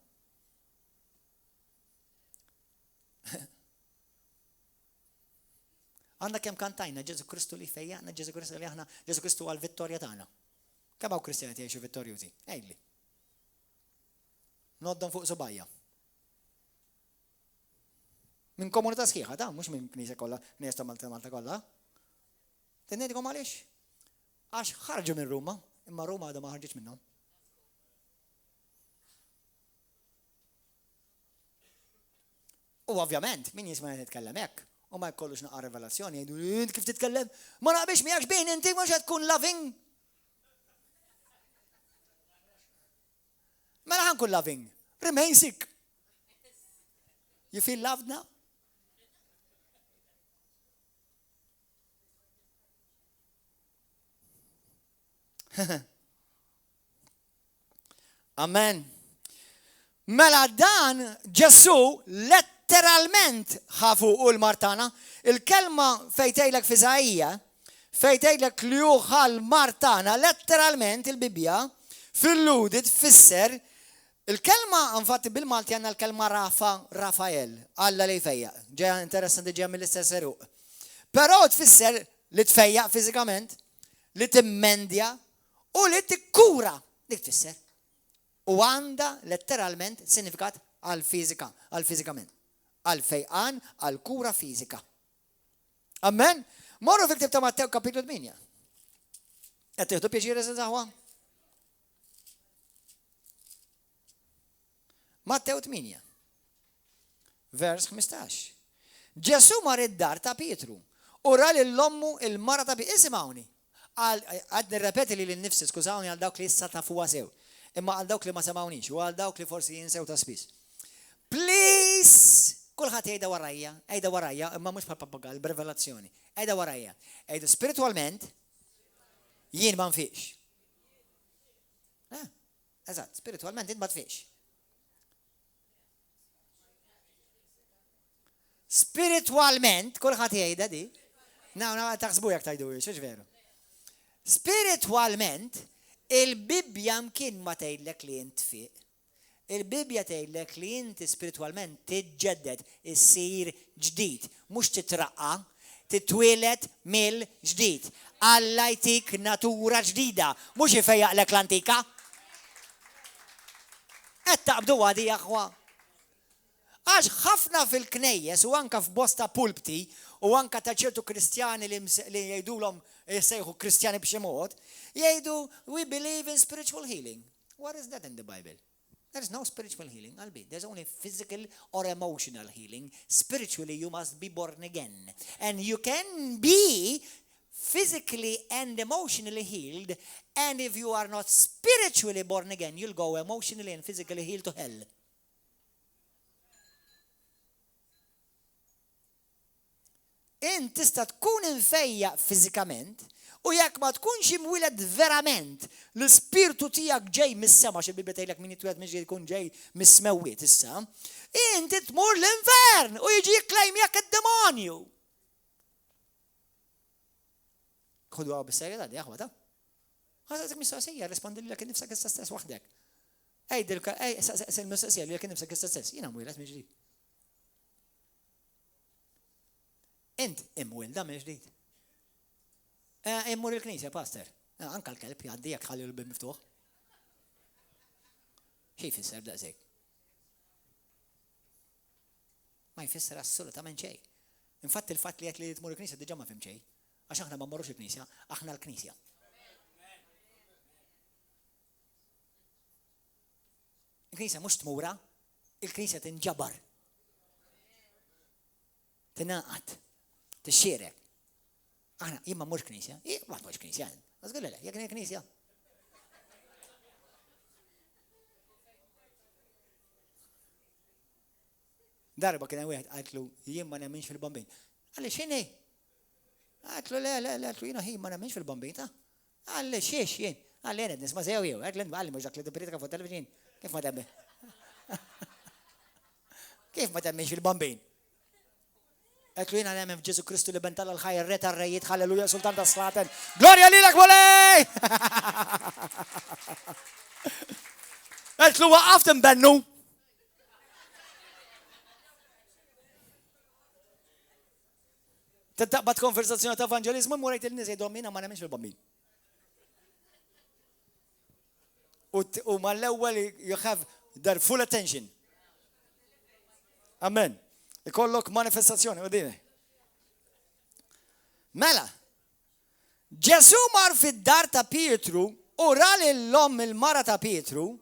Għandna kemm kantajna Ġesu Kristu li fejjaqna, Ġesu Kristu li aħna, Ġesu Kristu għal-vittorja tagħna. Kemm hawn Kristjani jgħixu vittorjużi? Ejli. Noddhom fuq subajja. Minn komunità sħiħa ta' mhux minn knisja kollha, knisja ta' Malta kollha. Tinnejdikom għaliex? Għax ħarġu minn Ruma, imma Ruma għadha ma ħarġitx minnhom. U ovvjament, min jisma' nitkellem hekk, u ma jkollux naqra rivelazzjoni, jgħidu int kif titkellem, ma naqbilx miegħek bejn inti mhux qed tkun loving. Mela ħankun loving. Remain sick. You feel loved now? Amen. Mela dan Ġesu letteralment ħafu u l-martana. Il-kelma fejtejlek fi Iżajja, fejtejlek li uħal martana, letteralment il-Bibja fil-ludit fisser il-kelma infatti bil-Malti għandna l-kelma Rafael, Alla li fejja. Ġeja interessanti ġeja mill-istess eruq. Però tfisser li tfejjaq fiżikament, li timmendja u li tikkura. Dik tfisser. U għanda letteralment sinifikat għal-fizika, għal-fizikament. Għal-fejqan, għal-kura fizika. Amen? Morru fil-ktib ta' Matteo kapitlu 8. Għattiħdu pieċiri s-saħwa? Matteo 8. Vers 15. Ġesu mar id-dar ta' Pietru. U rali l-lommu il-mara ta' Pietru. Isimawni. Għad nirrepeti li l-nifsi, skużawni għal dawk li issa ta' fuwa sew. Imma għal dawk li ma samawnix, u għal dawk li forsi jinsew ta' spis. Please! Kulħat jgħida warajja, imma mux bħal papagal, b'revelazzjoni. Jgħida warajja. Jgħida spiritualment, jien ma nfiex. Eżatt, spiritualment jien ma tfiex. Spiritualment, kulħat jgħida di. Taħsbu jak tajdu, xiex veru. Spiritualment, il-Bibja mkien ma tgħidlek li int fiq. Il-Bibja tgħidlek li inti spiritualment tiġġedded, issir ġdid, mhux titraqqa, titwieled mill-ġdid. Alla jtik natura ġdida, mhux ifejjaqlek l-antika. Qed taqbdu għadi aħwa. Għax ħafna fil-knejjes u anka f'bosta pulpti u anka ta' ċertu kristjani li jgħidulhom jsejħu kristjani b'xi mod, jgħidu we believe in spiritual healing. What is that in the Bible? There is no spiritual healing, albeit there's only physical or emotional healing. Spiritually, you must be born again. And you can be physically and emotionally healed, and if you are not spiritually born again, you'll go emotionally and physically healed to hell. Int tista' tkun infejja fiżikament u jekk ma tkunx imwiled verament l-ispirtu tiegħek ġej mis-sema xi Bibla tgħidlek min jitweled minn ġej jkun ġej mis-smewwiet issa, inti tmur l-infern u jiġi jikklejmjek id-demonju. Ħuduha bis-serjetà di aħwata. Ħażek mistoqsija rispondi lilek innifsek issa stess waħdek. Ejdilka, il-mistoqsija lilek innifsek issa stess, jiena mwiled minn ġdid. Int imwilda minn ġdid. Immur il-knisja, pastor. Anka l-kelb jgħaddi jekk ħalli l-bib miftuħ. Xi jfisser daqshekk? Ma jfisser assolutament xejn. Infatti il-fatt li qed li tmur il-knisja diġà ma fim xejn. Għax aħna ma mmorrux il-knisja, aħna l-knisja. Il-knisja mhux tmura, il-knisja tinġabar. Tingħaqad. Tixxierek. Aħna jien ma mmurx knisja, ma tmurx knisja. Għażgħu le, jekk hija knisja. Darba kien hemm wieħed qaltlu jien ma nemminx fil-bambin. Għalli x'inhi? Għatlu le, jiena ħin ma nemminx fil-bambin ta'. Għalli xiex jien. Għalli għed nisma' sew jew, għalli nbaqalli mhux dak li tibritka fuq televiġin. Kif ma temmi? Kif ma temminx fil-bambin? Għetlu jina nemmen f'Ġesu Kristu li bentala l-ħajr reta r-rejiet, halleluja, sultan ta' slaten. Gloria lilek volej! Għetlu waqaft imbennu. Tittaqbad konversazzjoni ta' evangelizmu, murajt il-nis jgħidhom mina ma nemmenx fil-bambin. U mal-ewwel you have their full attention. Amen. Ikollok manifestazzjoni, u dini. Mela, Ġesu mar fid-dar ta' Pietru u ra l-om il-mara ta' Pietru,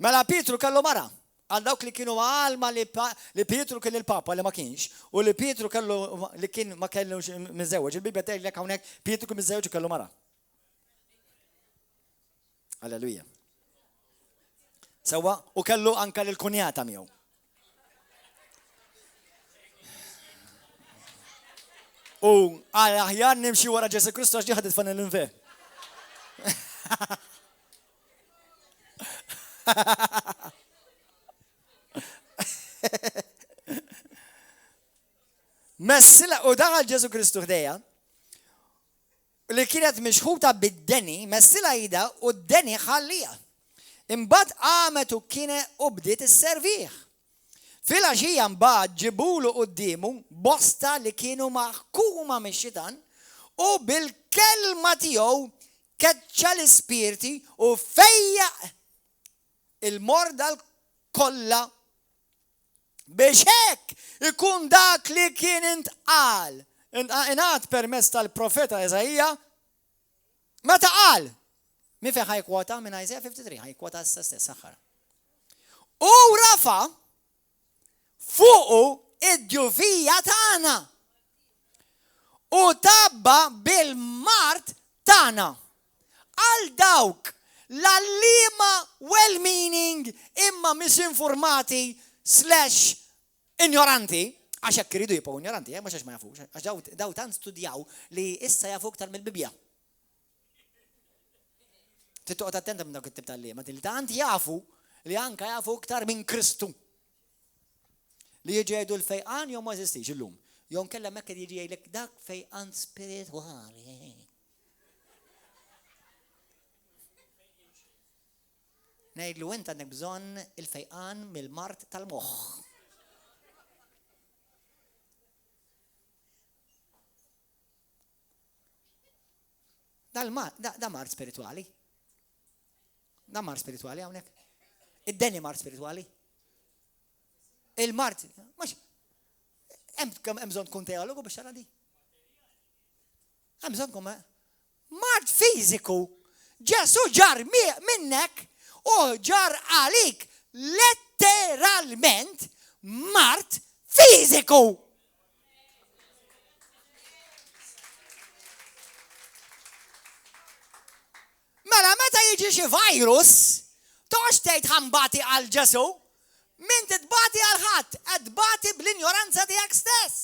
mela Pietru kellu mara, għal dawk li kienu għalma li Pietru kien il-papa li ma kienx, u li Pietru kellu li kien ma kellu mizzewġ, il-Bibja tgħidlek hawnhekk Pietru kien mizzewġ u kellu mara. Alleluja. Sewa, u kellu anka l-kunjata miegħu. U aħjar nimxi wara Ġesu Kristu għax ġiħadet fan l-infer. Messila u daħal Ġesu Kristu ħdejja li kienet mixħuta bid-deni, messila jida u d-deni ħallija. Imbagħad qamet u kienet u bdiet isservih. Fil-għaxija mbagħad ġibulu qudiemu bosta li kienu maħkuma mix-xitan u bil-kelma tiegħu keċċa l-ispirti u fejja il-morda kollha biex hekk ikun dak li kien intqal. Ingħad permezz tal-profeta Eżajija meta qal min fejn ħajkwota minn Isaiah 53 ħajkwota issa stess aħħar. U rafa' fuqu id-ġufija tagħna u tabba bil-mart tagħna għal dawk l-allima well-meaning imma misinformati / ignoranti għax hekk iridu jibqgħu ignoranti, mhux għax ma jafux, għax daw tant studjaw li issa jafu aktar mill-Bibja. Tittoqgħod attenta minn dawk it-tip tal-liema li tant jafu li anke jafu aktar minn Kristu. Li jiġi jgħidu l-fejqan jew ma jeżistix illum. Jew nkella hemmhekk qed jiġi jgħidlek dak fejqan spiritwali. Ngħidlu int għandek bżonn il-fejqan mill-mart tal-moħħ. Da mart spiritwali. Da mart spiritwali hawnhekk. Id-deni mart spiritwali. Il-mart, mux, Hemm bżonn tkun teologu biex tara di. Hemm bżonn tkun mart fiżiku. Ġesu ġar minnek u ġar għalik letteralment mart fiżiku. Mela meta jiġi xi virus, tox tgħid ħambati għal Ġesu, min titbati għal ħadd, qed tbati bl-injoranza tiegħek stess.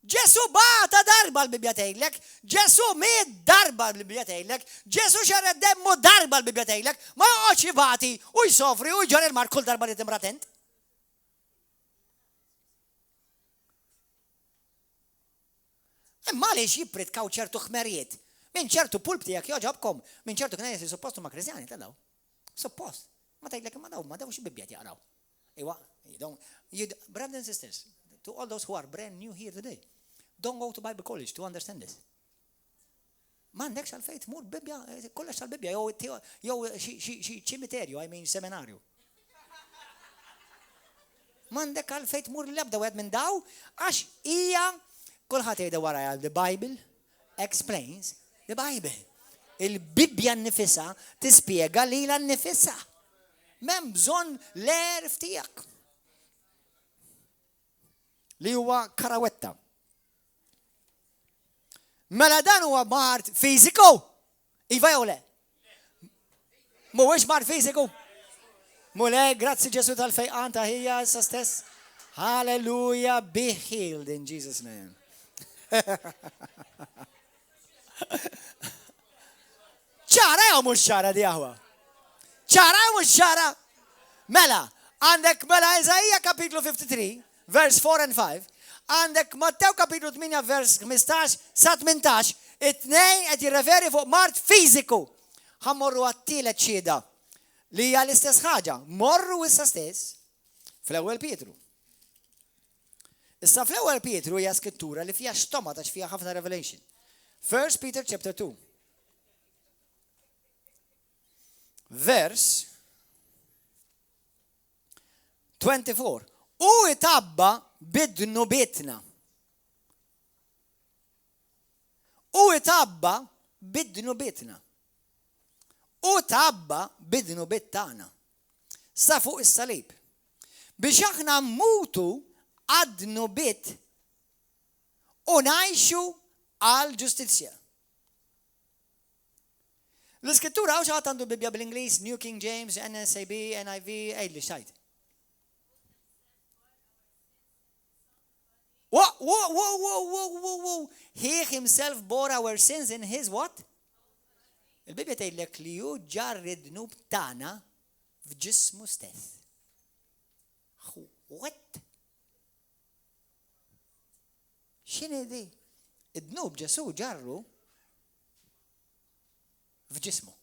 Ġesu bata darba l-Bibja tgħidlek, Ġesu miet darba l-Bibja tgħidlek, Ġesu xared demmu darba l-Bibja tgħidlek, ma joqgħodx jibati u jsofri u jġar il-mar kull darba li timratent. Imma għaliex jippritkaw ċertu ħmerijiet. Min ċertu pulp tiegħek joġobkom, min ċertu knejjes li suppostu ma' Kristjani tadaw. Suppost. Ma tgħidlek ma dawx Bibja jaqraw. Iwa, brothers and sisters, to all those who are brand new here today, don't go to Bible college to understand this. M'għandekx għalfejn tmur Bibja, kollox tal-Bibja, jew xi ċimiterju, seminarju. M'għandek għalfejn tmur l-ebda wieħed minn daw, għax hija kulħadd jgħidha warajja the Bible explains the Bible. Il-Bibja nnifisha tispjega lilha nnifisha. M'hemm bżonn l-erf tiegħek. Li huwa karawetta. Mela dan huwa mart fiżiku. Iva jew le? Mhuwiex mart fiżiku. Mule, grazzi Ġesu tal-fejqan ta' hija issa stess. Hallelujah, be healed in Jesus' name. ċara jew mhux ċara di aħwa? ċara jew mhux ċara? Mela, għandek mela Eżajja kapitlu 53, vers 4 and 5, għandek Mattew kapitlu 8, vers 15 sa 18, it-tnejn qed jirreferi fuq mart fiżiku. Ħammorru għat-tielet xhieda li hija l-istess ħaġa, morru issa stess fl-ewwel Pietru. Issa fl-ewwel Pietru hija skrittura li fiha xtoma għax fiha ħafna revelation. 1 Peter chapter 2. Verse 24. U itabba bidnu bitna. U itabba bidnu bitna. U tabba bidnu bittana. Sa fuq is-salib. Biex aħna mutu għadnu bit u ngħixu għal ġustizzja. L-iskrittura għaw xaħat għandu Bibja bil-Inglis, New King James, NSAB, NIV, li xajt. Whoa. He himself bore our sins in his what? Il-Bibja tgħidlek li hu ġarri d-dnub tagħna f'ġismu stess. What? X'inhi di? Id-dnub Ġesu ġarru f'ġismu.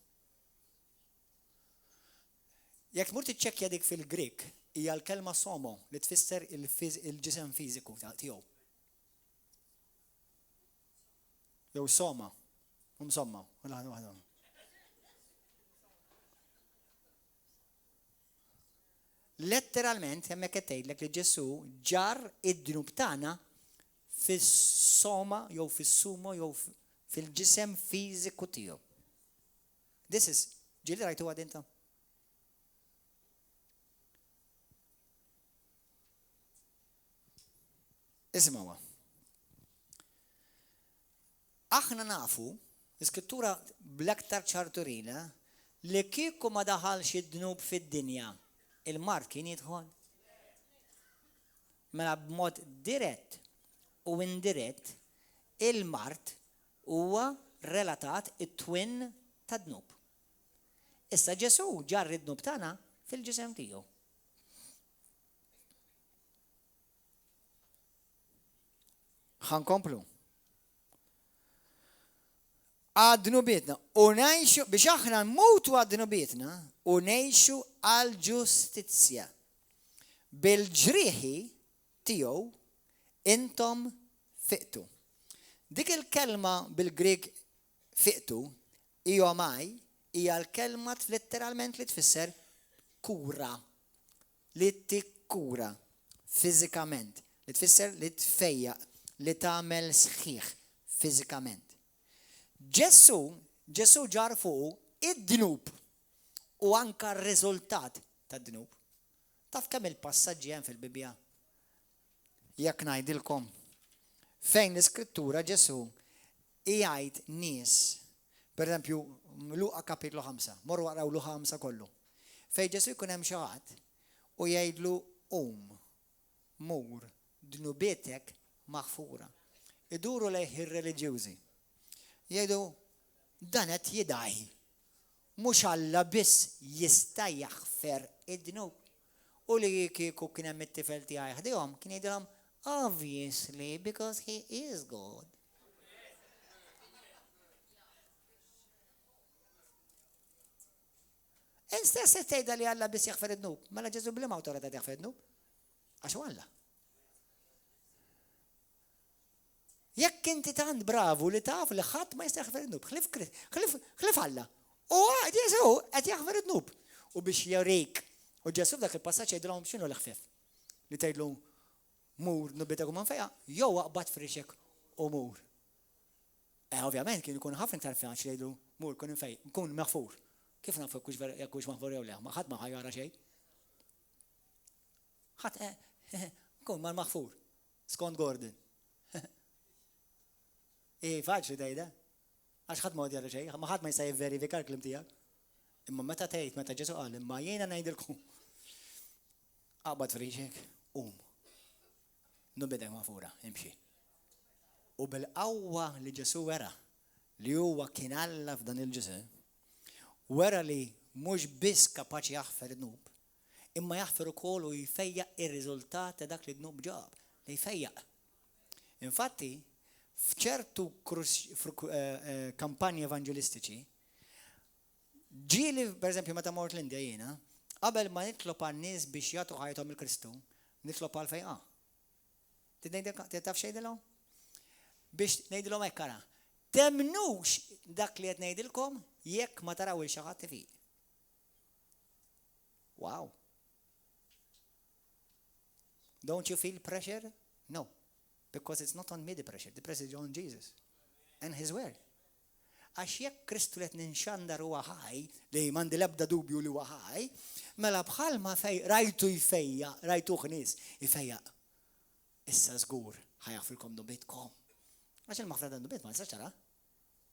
Jekk tmur tiċċekkja dik fil-Grik, hija l-kelma somo li tfisser il-ġisem fiżiku tiegħu. Jew soma, somma, waħda. Letteralment hemmhekk qed tgħidlek li Ġesu ġar id-dnub tagħna fis-soma jew fis-sumo jew fil-ġisem fiżiku tiegħu. This is, ġieli rajtu għadinta? Ismawa. Aħna nafu, l-iskrittura bl-aktar ċarturina, li kieku ma daħalx id-dnub fid-dinja, il-mart kien jidħol. Mela b'mod dirett u indirett, il-mart huwa relatat it-twin ta' dnub. Issa Ġesu ġar id-dnub tagħna fil-ġisem tiegħu. Ħankomplu. Għad-dnubietna u ngħixu biex aħna nmutu għad-dnubietna u ngħixu għal ġustizzja. Bil-ġrieħi tiegħu intom fiqtu. Dik il-kelma bil-Grik fiqtu iomai hija l-kelma letteralment li tfisser kura. Li tikkura. fiżikament. Li tfisser li tfejjaq, li tagħmel sħiħ fiżikament. Ġesu ġar fuq id-dnub u anka r-riżultat tad-dnub. Taf kemm il-passaġġi hemm fil-Bibja? Jekk ngħidilkom fejn l-Iskrittura Ġesu jgħid nies, pereżempju Luqa kapitlu 5, morru waraw Luqa 5 kollu. Fejn Ġesu jkun hemm xi ħadd u jgħidlu mur dnubietek maħfura. Iduru lejh ir-reliġjużi. Jgħidu dan qed jidgħi. Mhux Alla biss jista' jaħfer id-dnub. U li kieku kien hemm it-tifel tiegħi ħdihom kien jgħidilhom obviously because he is God. Stess tgħidha li Alla biss jaħfer id-dnub. Mela Ġesu bli awtorità jaħfer id-dnub. Għax Alla. Jekk inti tant bravu li taf li ħadd ma jista' jaħfer id-dnub, ħlif Alla. U Ġesu qed jaħfer id-dnub. U biex jurejk. U Ġesu f'dak il-passaġġ jgħidilhom x'inhu l-ħfief. Li tgħidlu mur dnubietek u manfejja, jew aqbad frixek u mur. Ovvjament kien ikun ħafna iktar faċli jgħidu mur kun maħfur. Kif nafu jekk hux maħfur jew le? Ħadd ma ħajjara xejn. Ħadd kun mal-maħfur. Skont Gordon. Faċli tgħidha. Għax ħadd ma jara xejn, ma ħadd ma jista' jivverifika l-kliem tiegħek. Imma meta tgħid meta Ġesu qal imma jiena ngħidilkom aqbad frixek dnubietek maħfura, imxi. U bil-qawwa li Ġesu wera li huwa kien Alla f'dan il-ġisem, wera li mhux biss kapaċi jaħfer id-dnub, imma jaħfer ukoll u jfejjaq ir-riżultat ta' dak li d-dnub ġab, li jfejjaq. Infatti, f'ċertu kampanji evanġelistiċi, ġieli, pereżempju, meta mort l-Indja jiena, qabel ma nitlob għan-nies biex jagħtu ħajthom il-Kristu, nitlob għal fejqa. Taf xejdilhom? Biex ngħidilhom hekk ara. Temnux dak li qed ngħidilkom jekk ma taraw il xi ħadd ifiq. Wow. Don't you feel pressure? No. Because it's not on me the pressure. The pressure is on Jesus and his word. Għax jekk Kristu qed ninxandar huwa ħaj, li m'għandi l-ebda dubju li huwa ħaj, mela bħalma rajtu jfejja, rajtuh nies ifejjaq. Issa żgur ħajaħfilkom dubitkom. Għax il-maħfra dan dubit ma nistax tara.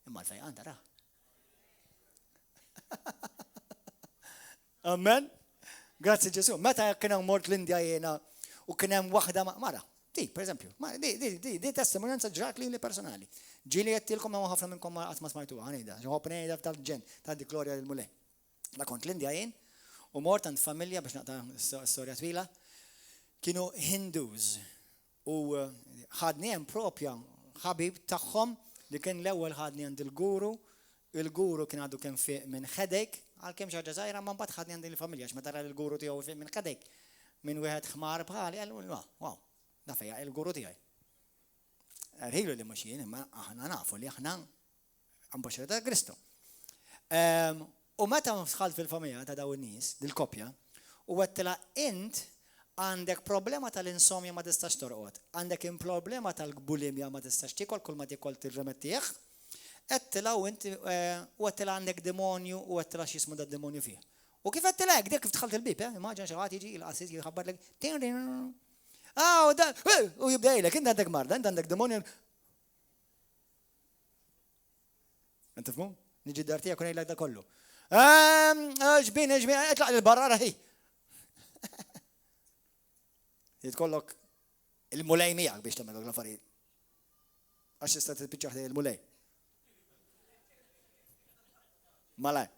Imma l-fejqan tara. Amen. Grazzi Ġesu. Meta kien hemm mort l-Indja jiena u kien hemm waħda mara. Per eżempju, di testimonjanza ġrat li personali. Ġili jettilkom hemm ħafna minnkom qatt ma smajtuha ħanejda. Ġewwa ngħidha tal-ġen ta' dik glorja lill-mulej. La kont l-Indja jien u mort għand familja biex naqta' storja twila. Kienu Hindus. U ħadni hemm propja ħabib tagħhom li kien l-ewwel ħadni għand il-guru kien għadu kien fiq minn ħedek, għalkemm xi ħaġa żgħira ma mbagħad ħadni għand il-familja x'meta tara l-guru tiegħu fiq minn ħedek minn wieħed ħmar bħali qal wow, da fejja il-guru tiegħi. Rħilu li mhux jien imma aħna nafu li aħna ambaxxata ta' Kristu. U meta dħalt fil-familja ta' dawn in-nies, dil-koppja, u għettila int għandek problema tal-insomja ma tistax torqod, għandek problema tal-bulimja ma tistax tikol, kull ma tikol tirremettieħ, għettila u inti u għettila għandek demonju u għettila xismu da demonju fih. U kif għettila għek, dik kif tħalt il-bib, immaġan xaħat jiġi il-qassis jħabbar l-għek, u jibdejlek, inti għandek marda, inti għandek demonju. Inti fmu? Niġi dartija kun għajlek da kollu. Ġbin, etlaq l-barrara hi. Jitkollok il-mulej miegħek biex tagħmel l-affarijiet. Għax tista' titpiċċaħ il-mulej. Malaj.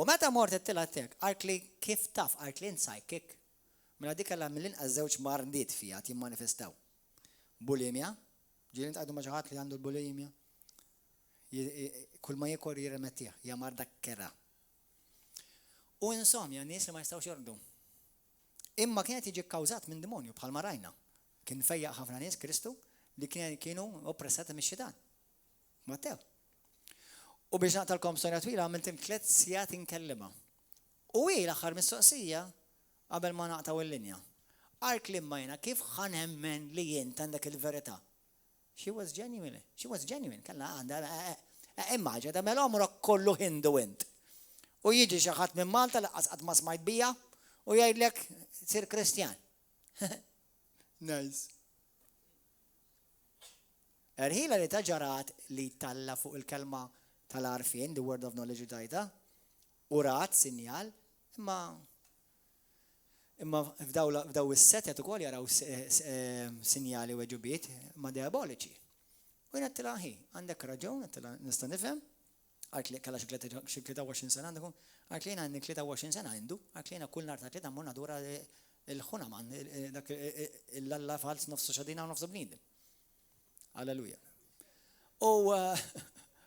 U meta mort qedtilha tek, għalt li kif taf, għalt li psychic, mela dik kellha mill-inqas żewġ mardiet fiha jimmanifestaw. Bulimja, ġieli ntqagħdu ma' xi ħadd li għandu l-bulimja. Kull ma jikor jirremettih, hija marda kera. U insomja, nies li ma jistgħux jorqdu. Imma kienet jiġi kkawżat minn demonju bħalma rajna. Kien fejjaq ħafna nies Kristu li kienu oppressati mix-xitan. Mattew. U biex naqtalkom storja twila għamilt 3 sigħat inkellima. U hi l-aħħar mistoqsija qabel ma naqtaw il-linja. Għalt li majna kif ħanemmen li jint għandek il-verità. She was genuine. Kalla għanda, immaġa, da mel-omra kollu Hindu int. U jiġi xaħat minn Malta laqqas qatt ma smajt bija u jgħidlek sir Kristjan. Nice. Erħila li taġarat li talla fuq il-kelma tal-arfien, the word of knowledge tajta, u rat sinjal, imma f'daw is-setet ukoll jaraw sinjali u ġubiet ma diaboliċi. U jien għattila għandek raġun, għattila nista' nifhem, għalt li kalla xi 23 sena għandekun, għalt li għandi 23 sena għandu, għalt li kull nar ta' tlieta mmur dura il-ħunaman, dak il-lalla fals nofsu xadina u nofsu bniedem. Alleluja. U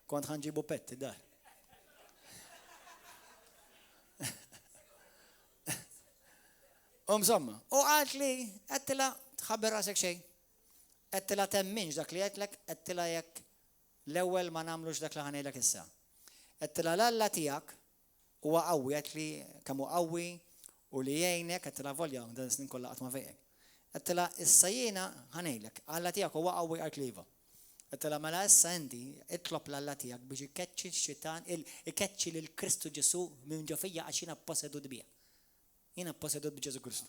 kont ħanġibu petti dar. Insomma, u għalt li għattila tħabber rasek xej. Għattila temminx dak li għatlek, għattila jek l-ewel ma namlux dak li ħanejlek issa. Għattila l-alla tijak u għawi għatli kamu għawi u li jgħinek għattila volja dan snin kolla għatma fejek. Għattila issa jena ħanejlek, għalla tijak u għawi għal-kliva. Għattila mela issa indi itlop l-alla tijak biex ikeċċi x-xitan, ikeċċi l-Kristu Ġesu minn ġofija għax jina possedut bija. Jina possedut b'Ġesu Kristu.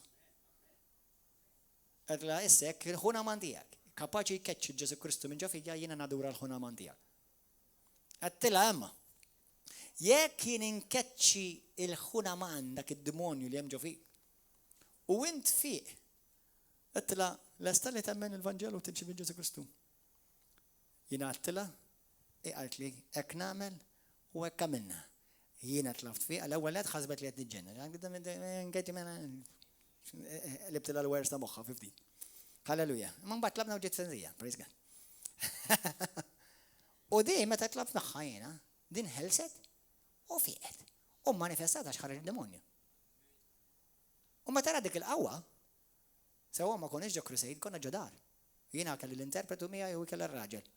Għattila issek il-ħuna man tijak. Kapaċi jkeċċi Ġesu Kristu minn ġofija jina nadura l-ħuna man tijak. Għattila emma. Jekk jien inkeċċi il-ħuna man dak id-demonju li hemm ġofija. U int fiq. Għattila l-esta li temmen il-Vangelu tinċi minn Ġesu Kristu. Jina għattila, għalt li ek namel u ek kamilna. Jina tlaft fi, għal-ewwel għed ħasbet li għed nġenna. Ngħidti mena libtila l-wers ta' moħħa 15. Halleluja. Man bat tlabna u ġiet senzija, praise God. U di meta tlab naħħa jena, din ħelset u fiqet. U manifestata xħarġ il-demonju. U meta ra dik il-qawwa, sewa ma konniex ġo crusade, konna ġodar. Jina kelli l-interpretu mija u kelli r-raġel.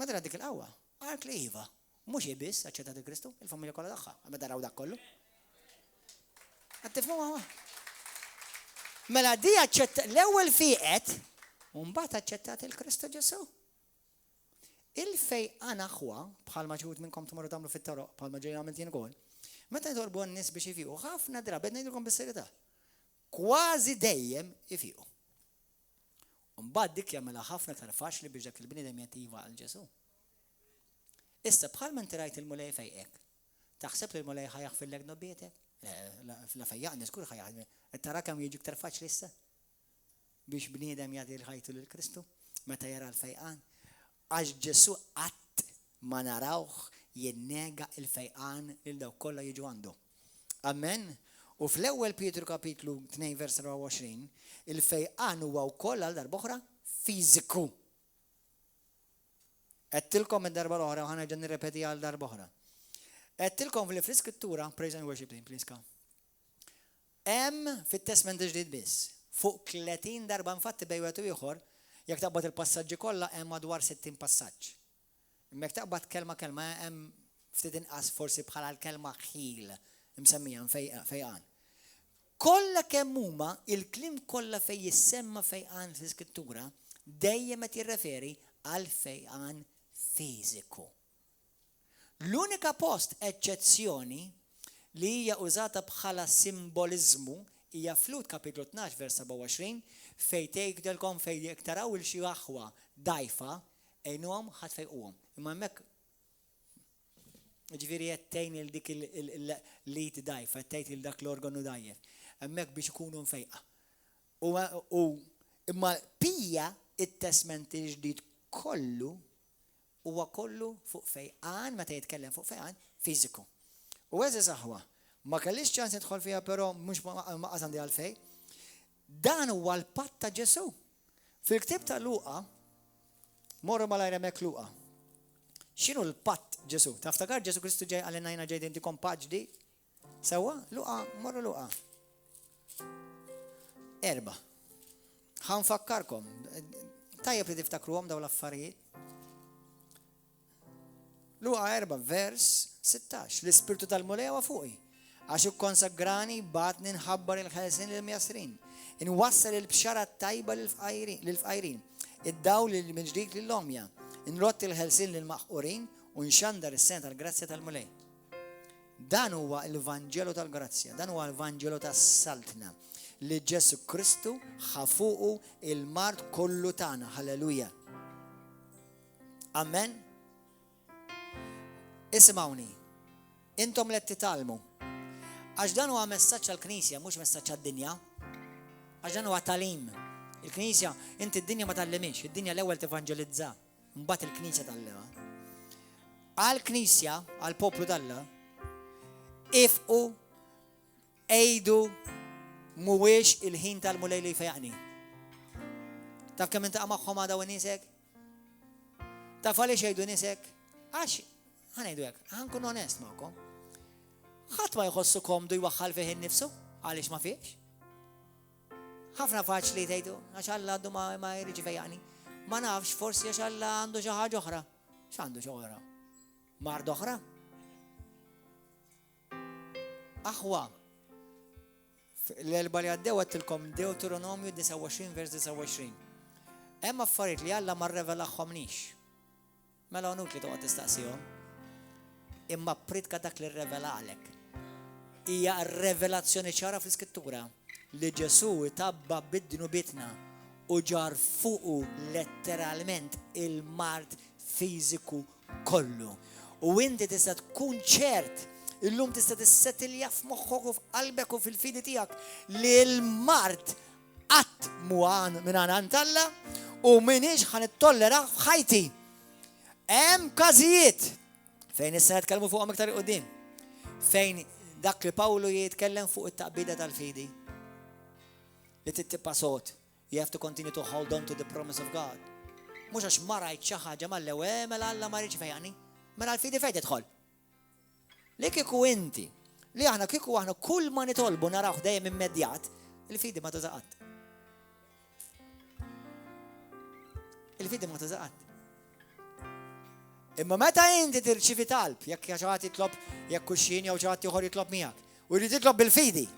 Meta ra dik il-qawwa, għart li iva. Mux jibis, għacċetat il-Kristu, il-familja kolla daħħa, għamma daraw dak kollu. Għattifmu għawa. Mela di għacċettat, l-ewel fiqet, un-bat għacċettat il-Kristu Ġesu. Il-fej għana ħwa, bħal maġħut minnkom t-morru tamlu fit-toroq, bħal maġġej għamiltin għol, meta jitolbu għannis biex jifiqu, ħafna drabet nejdilkom bis-serjetà. Kważi dejjem jifiqu. Un-bat dik jagħmilha ħafna tar faċli biex dak il-bniedem jattiva għal Ġesu. Issa bħal man tirajt il-mulej fejqek. Taħseb li il-mulej ħajaħ fil-leg nobbietek? La fejjaq niskur ħajaħ. Tara kam jiġi ktar faċli issa? Biex bniedem jagħti l-ħajtu lill-Kristu meta jara l-fejqan. Għax Ġesu qatt ma narawh jinnega il-fejqan lil dawk kollha jiġu għandu. Amen. U fl-ewwel Pietru kapitlu 2 vers 24, il-fejqan huwa wkoll għal darba oħra fiżiku. Għettilkom id-darba l-oħra, għana ġan nirrepeti għal darba oħra. Għettilkom fil-iskrittura, praise and worship team, please come. Fit-testament ġdid biss, fuq 30 darba infatti bejwetu ieħor, jekk taqbad il-passaġġi kollha hemm madwar 60 passaġġ. Jekk taqbad kelma hemm ftit inqas forsi bħala l-kelma ħil, msemmija fejqan. Kollha kemm huma il-klim kollha fejn jissemma fejqan fl-iskrittura dejjem qed jirreferi għal fejqan fiżiku. L-unika post eċċezzjoni li hija użata bħala simbolizmu hija Flut kapitlu 12 vers 27 fejn tgħidilkom fejn jekk taraw il xi aħwa dajfa għejnuhom ħadd fejquhom. Imma hemmhekk ġifieri qed tgħin il dik il-lid dajfa, qed tgħid il dak l-organu dajjef. Hemmhekk biex ikunu mfejqa. U imma pija it-testament il-ġdid kollu huwa kollu fuq fejqan, meta jitkellem fuq fejqan fiżiku. U eżis aħwa, ma kellix ċans nidħol fiha però mhux ma qasandi għalfej. Dan huwa l-patt ta' Ġesu. Fil-ktieb ta' Luqa, morru malajr hemmhekk Luqa. X'inhu l-patt Ġesu? Taftakar Ġesu Kristu ġej għalina jna ġej intikom patt ġdid? Sewwa, Luqa, morru Luqa. 4. Ħanfakkarkom. Tajjeb li tiftakruhom daw l-affarijiet. Luqa 4 vers 16. L-ispirtu tal-mulej huwa fuqi. Għax ikkonsagrani batni nħabbar il-ħelsin lil-mjasrin. nwassal il-bxara tajba lil-fqajrin. Id-dawl minn ġdid lill-omja. Nrott il-ħelsin lil-maħqurin u nxandar is-sena tal-grazzja tal-mulej. Dan huwa l-Vanġelu tal-Grazzja, dan huwa l-Vanġelu tas-saltna li Ġesu Kristu ħafuqu il-mart kollu tagħna. Halleluja. Amen. Ismawni, intom li titalmu. Għax dan huwa messaġġ għall-Knisja, mhux messaġġ għad-dinja. Għax dan huwa talim. Il-Knisja, inti d-dinja ma tallimix, id-dinja l-ewwel tevanġelizza, mbagħad il-Knisja tallima. Għall-Knisja, għall-poplu talla, ifqu, ejdu, mhuwiex il-ħin tal-mulej li jfejaqni. Taf kemm intaqa' magħhom għadaw nisek? Taf għaliex jgħidu nisek? Għax, ħanejdu hekk, ħankun onest magħkom. Ħadd ma jħossu komdu jwaħħal fih innifsu, għaliex ma fiex. Ħafna faċli tgħidu, għax Alla għandu ma jrid jfejaqni. Ma nafx forsi għax Alla għandu xi ħaġa oħra. X'għandu xi oħra? Mard oħra? Aħwa, l-elba li għaddew għattilkom Deuteronomju 29 vers 29. Hemm affarijiet li Alla ma rrevelahomniex. Mela għonut li toqgħod tistaqsihom. Imma pritka dak li rrevelalek. Hija rrevelazzjoni ċara fl-Iskrittura li Ġesu tabba bid-dinu bitna u ġar fuqu letteralment il-mart fiżiku kollu. U inti tista' tkun ċert, illum tista' tissettilja f'moħħok u f'qalbek u fil-fidi tiegħek li l-mart qatt muħan minn Alla u minix ħanittollera f'ħajti. Hemm każijiet fejn issa nitkellmu fuqhom iktar qudiem. Fejn dak li Pawlu jitkellem fuq it-taqbida tal-fidi. Li tittipa sod. You have to continue to hold on to the promise of God. Mhux għax ma rajt xi ħaġa mal-ewwel mela Alla ma rridx fejqani. Mela l-fidi fejn tidħol. Li kieku inti, li aħna kieku aħna kull ma nitolbu narawh dejjem immedjat, il-fidi ma tużaqat. Il-fidi ma tużaqat. Imma meta inti tirċivi talb, jekk xi ħadd jitlob jekk kuxxin jew xi ħadd ieħor jitlob miegħek, u jrid jitlob bil-fidi.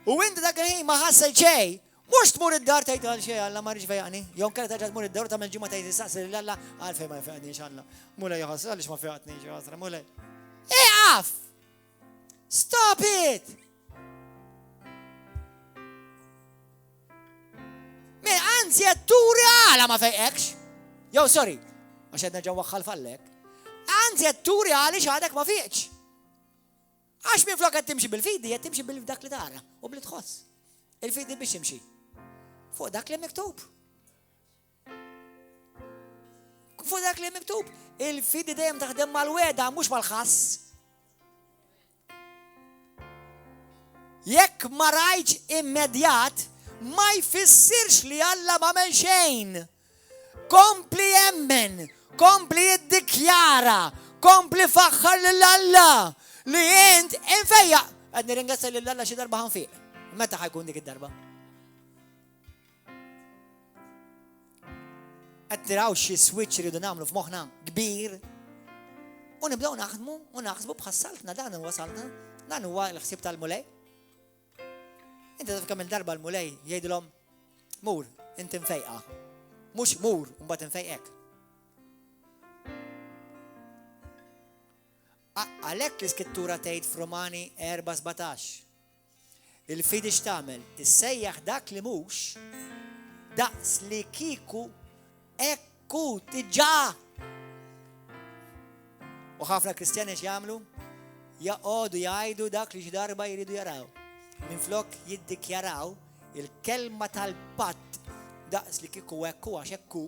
U inti dak il-ħin ma ħassel xejn, mhux tmur id-dar tgħid għal xejn Alla ma rridx fejqani. Jew kellha terġa' tmur id-dar tagħmel ġimgħa tgħid tistaqsi lil Alla għalfejn ma jfeqniex Alla. Mulej joħoss għaliex ma fejqatniex ħasra mulej. Iqaf! Stop it! Anzi qed turi Alla ma fejqekx. Jew sorry, għax qed nerġa' waħħal fallek. Anzi qed turi għaliex għadek ma fiqx. Għax minn flok qed timxi bil-fidi, qed timxi bil-dak li tara u bli tħoss. Il-fidi biex jimxi. Fuq dak li miktub. Fuq dak li miktub. Il-fidi dejjem taħdem mal-weda mhux mal-ħass. Jekk ma rajtx immedjat, ma jfissirx li Alla ma men xejn. Kompli jemmen, kompli jiddikjara, kompli faħħar lill-Alla li jent infejja. Għad nirringazza lill-Alla xi darba ħanfiq. Meta ħajkun dik id-darba? Qed tiraw xi switch iridu nagħmlu f'moħħna kbir. U nibdew naħdmu u naħsbu bħassaltna dan wasalna. Dan huwa l-ħsieb tal-mulej. Inti taf kemm il-darba l-mulej jgħidilhom mur, inti mfejqa. Mhux mur u mbagħad infejqek. Għalhekk l-Iskrittura tgħid f'Romani 4:17. Il-fidi x'tagħmel? Issejjaħ dak li mhux daqs li kieku ekku tiġà. U ħafna Kristjani x'jagħmlu? Jaqgħodu jgħidu dak li xi darba jridu jaraw. Minflok jiddikjaraw il-kelma tal-patt daqs li kieku ekku għax ekku,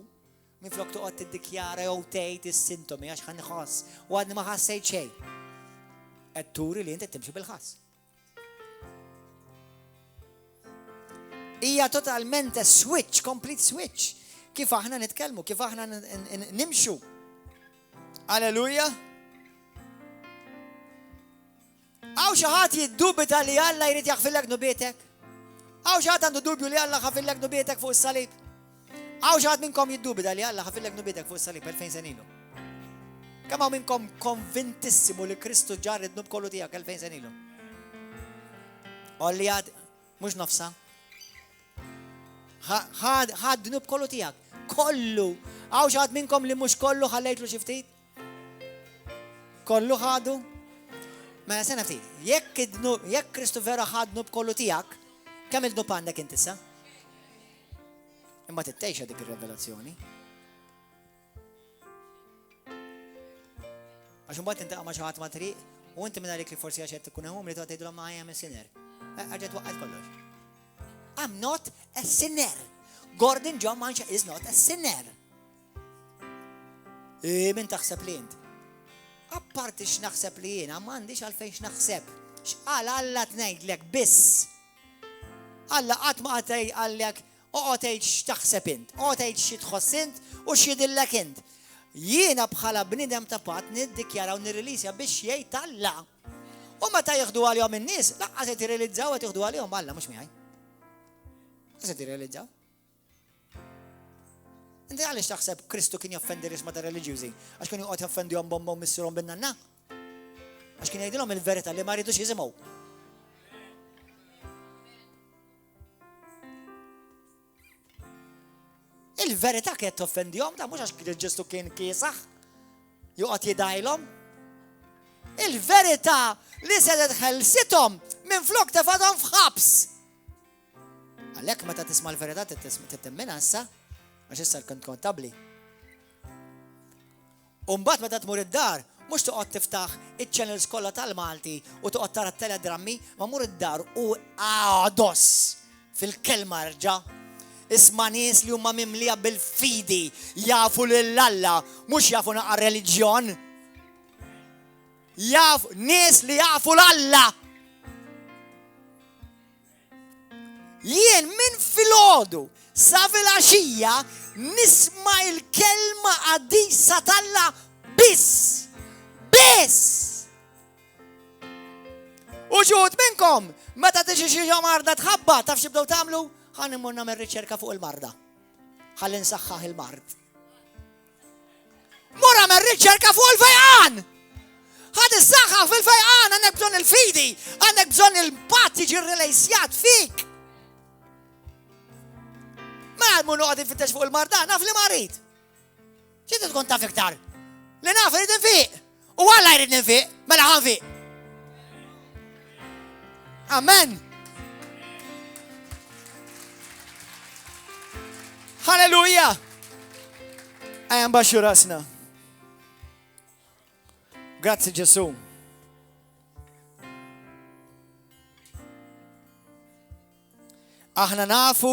minflok toqgħod tiddikjara jew tgħid is-sintomi għax ħanħoss u għadni ma ħassejt xejn. Qed turi li inti timxi bil-ħass. Hija totalment switch, complete switch. Kif aħna nitkellmu, kif aħna nimxu. Alleluja. Għaw xi ħadd jiddubita li Alla jrid jaħfilek nubietek. Għaw xi ħadd għandu dubju li Alla ħafillek nubietek fuq is-salib. Għaw xi ħadd minnkom jiddubita li Alla ħafillek nubietek fuq is-salib 2000 sen ilu. Kemm hawn minnkom konvintissimu li Kristu ġar id-nub kollu tiegħek 2000 sen ilu. Olli għad mhux nofsa. ħad dnub kollu tijak. Kollu. Għaw xaħat minnkom li mux kollu ħallejtlu xiftit? Kollu ħadu? Ma sena ftit, jekk Kristu vera ħad dnub kollu tijak, kemm il-dnub għandek intissa? Imma tittejxa dik il-revelazzjoni. Għax mbagħad inti ma xaħat ma triq, u inti minn għalik li forsi għaxet tkun hemm li tgħidilhom ma I am a sinner. Ħaġa twaqqgħet kollox. I'm not a sinner. Gordon John Mancha is not a sinner. Min taħseb li int? Apparti x'naħseb li jiena m'għandix għalfejn x'naħseb. X'qal Alla tngħidlek biss. Alla qatt ma qatej għallek oqgħod tgħid x'taħseb int, oqgħod tgħid xi tħoss int u x'jidillek int. Jiena bħala bniedem ta' Pat niddikjaraw nirrilisja biex jgħid Alla. U meta jieħdu għalihom in-nies, laqqas qed jirrealizzaw qed jieħdu għalihom Alla mhux miegħi. Qed jirrealizzaw. Inti għaliex taħseb Kristu kien joffendi risma ta' reliġjużi? Għax kien joqgħod joffendihom bomma u missierhom bin-nanna? Għax kien jgħidilhom il-verità li ma rridux jisimgħu. Il-verità kienet toffendihom ta' mhux għax ġestu kien kiesaħ joqgħod jidajlhom. Il-verità li sedet ħelsithom minn flok tefadhom f'ħabs. Għalhekk meta tisma' l-verità titemmina issa għax issa kont kontabli. U mbagħad meta tmur id-dar, mhux toqgħod tiftaħ iċ-channels kollha tal-Malti u toqgħod tara t-teledrammi, ma mur id-dar u għados fil-kelma rġa' isma' nies li huma mimlija bil-fidi jafu lill-Alla, mhux jafu naqra reliġjon. Jafu nies li jafu l-Alla. Jien minn filgħodu sa fil-għaxija nisma' il-kelma qadisa tal-Alla biss. U ġud minnkom, meta tiġi xi marda tħabba, taf x'ibdew tagħmlu? Ħan immur nagħmel riċerka fuq il-marda. Ħalli nsaħħaħ il-mard. Mur nagħmel riċerka fuq il-fejqan. Ħad issaħħaħ fil-fejqan, għandek bżonn il-fidi, għandek bżonn il-Pat jiġi rrelejsjat fik. Ma għadmu noqgħod infittex fuq il-marda, naf li ma rrid. X'inti tkun taf iktar? Li naf irid infiq. U Alla jrid ninfiq, mela ħanfiq. Amen. Halleluja. Ejja nbaxxu rasna. Grazzi Ġesu. Aħna nafu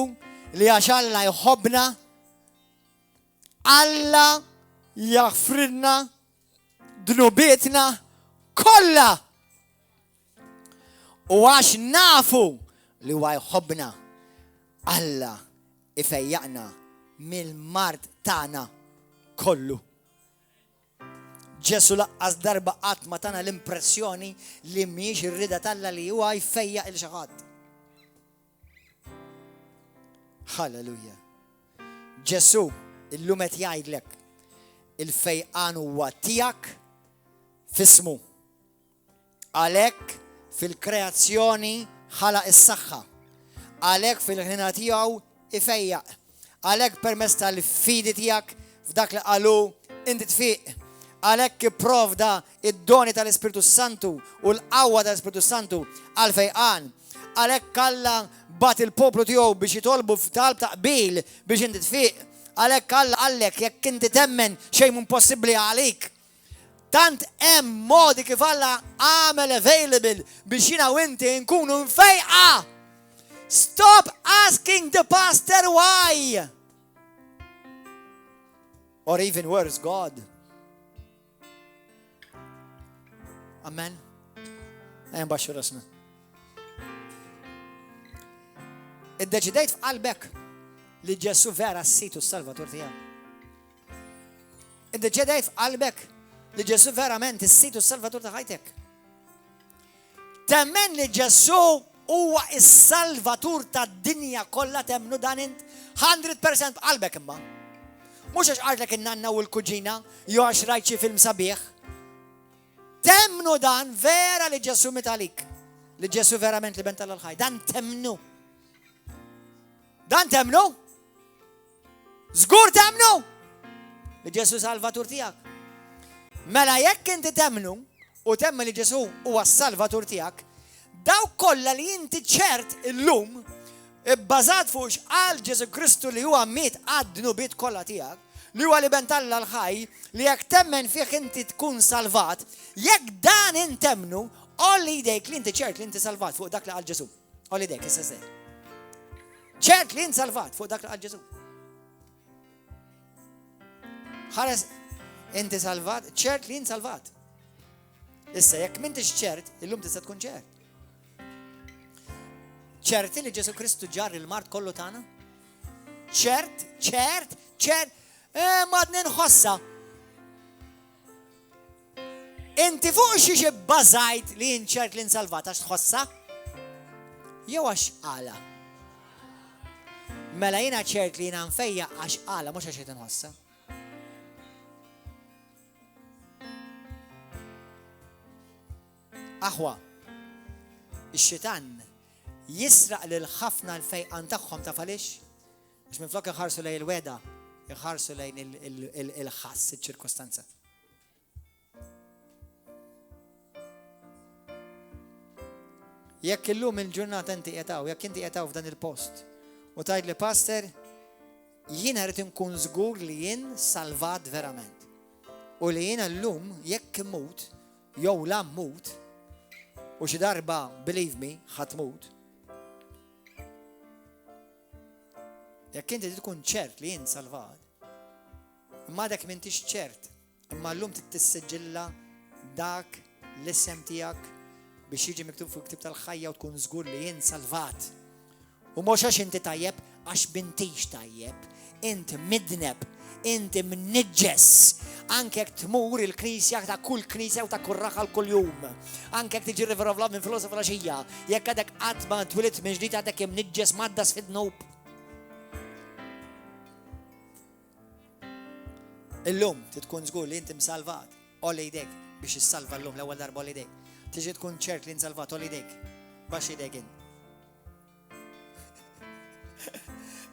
li għax Alla jħobbna, Alla jaghfirna dnubietna kollha. U għax nafu li huwa jħobbna, Alla ifejjaqna mill-mard tagħna kollu. Ġesu laqqas darba qatt ma tagħna l-impressjoni li mhijiex ir-rida tal-Alla li huwa jfejjaq il xi ħadd. Halleluja. Ġesu illum qed jgħidlek il-fejqan huwa tiegħek f'ismu. Għalhekk fil-kreazzjoni ħalaq is-saħħa. Għalhekk fil-ħina tiegħu ifejjaq. Għalhekk permezz tal-fidi tiegħek f'dak li qalu inti tfiq. Għalhekk ipprovda id-doni tal-Ispiritu Santu u l-qawwa tal-Ispiritu Santu għal-fejqan. Għalhekk Alla bat il-poplu tiegħu biex jitolbu f'talb taqbil biex inti tfiq. Għalhekk Alla għallek jekk inti temmen xejn impossibbli għalik. Tant hemm modi kif Alla għamel available biex jiena u inti nkunu mfejqa. Stop asking the pastor why. Or even worse, God. Amen. Ejja nbaxxu rasna. Iddeċidejt f'qalbek li Ġesu vera s-situ s-Salvatur tiegħek. Iddeċidejt f'qalbek li Ġesu verament is-situ s-Salvatur ta' ħajtek. Temmen li Ġesu huwa s-Salvatur tad-dinja kollha temnu dan int 100% b'qalbek imma. Mhux għax qartlek in-nanna u l-kuġina jew għax rajt xi film sabiħ. Temnu dan vera li Ġesu mitalik. Li Ġesu verament li benta l-ħaj. Dan temnu. Dan temnu? Żgur temnu li Ġesu Salvatur tiegħek. Mela jekk inti temnu u temmen li Ġesu huwa s-Salvatur tiegħek, dawk kollha li inti ċert illum ibbażat fuq x'qal Ġesu Kristu li huwa miet għad-dnubiet kollha tiegħek, li huwa li bentalla l-ħaj, li jekk temmen fih inti tkun salvat, jekk dan intemnu, olli jdejk li inti ċert li inti salvat fuq dak li qal Ġesu. Olli jdejk issa se. ċert li inti salvat fuq dak li qal Ġesu. Ħares inti salvat, ċert li inti salvat. Issa jekk m'intix ċert, illum tista' tkun ċert. ċerti li Ġesu Kristu ġar il-mart kollu tagħna? ċert. Madni nħossa. Inti fuq xi bbażajt li inċert li nsalvat għax tħossa? Jew għax qala? Mela jiena ċert li jiena nfejja għax qala mhux għax qed inħossa. Aħwa, ix-xitan jisraq lil ħafna l-fejqan tagħhom ta' falix biex minflok iħarsu lejn il-weda, iħarsu lejn il-ħass, iċ-ċirkostanza. Jekk illum il-ġurnata inti qiegħtaw, jekk inti qiegħtaw f'dan il-post u tgħid li pastor jiena rrid inkun żgur li jien salvat verament. U li jiena llum jekk immut jew la mmut u xi darba believe me ħatmut. Jekk inti tkun ċert li jien salvat, imma dak m'intix ċert, imma llum tittisseġġilla dak l-isem tiegħek biex jiġi miktub fuq ktib tal-ħajja u tkun żgur li jien salvat. U mhux għax inti tajjeb, għax bintix tajjeb, inti midneb, inti mniġġes, anke jekk tmur il-knisja ta' kull knisja u ta' kull raħal kull jum, anke jekk tiġi river of love minn filosof raxija, jekk għadek qatt ma twilit minn ġdid għadek imniġġes maddas fid-dnub. Illum tkun żgur li inti msalvat, olli jdek biex issalva llum l-ewwel darba olli jdek. Tiġi tkun ċert li nsalvat olli jdek. Baxxi jdek in.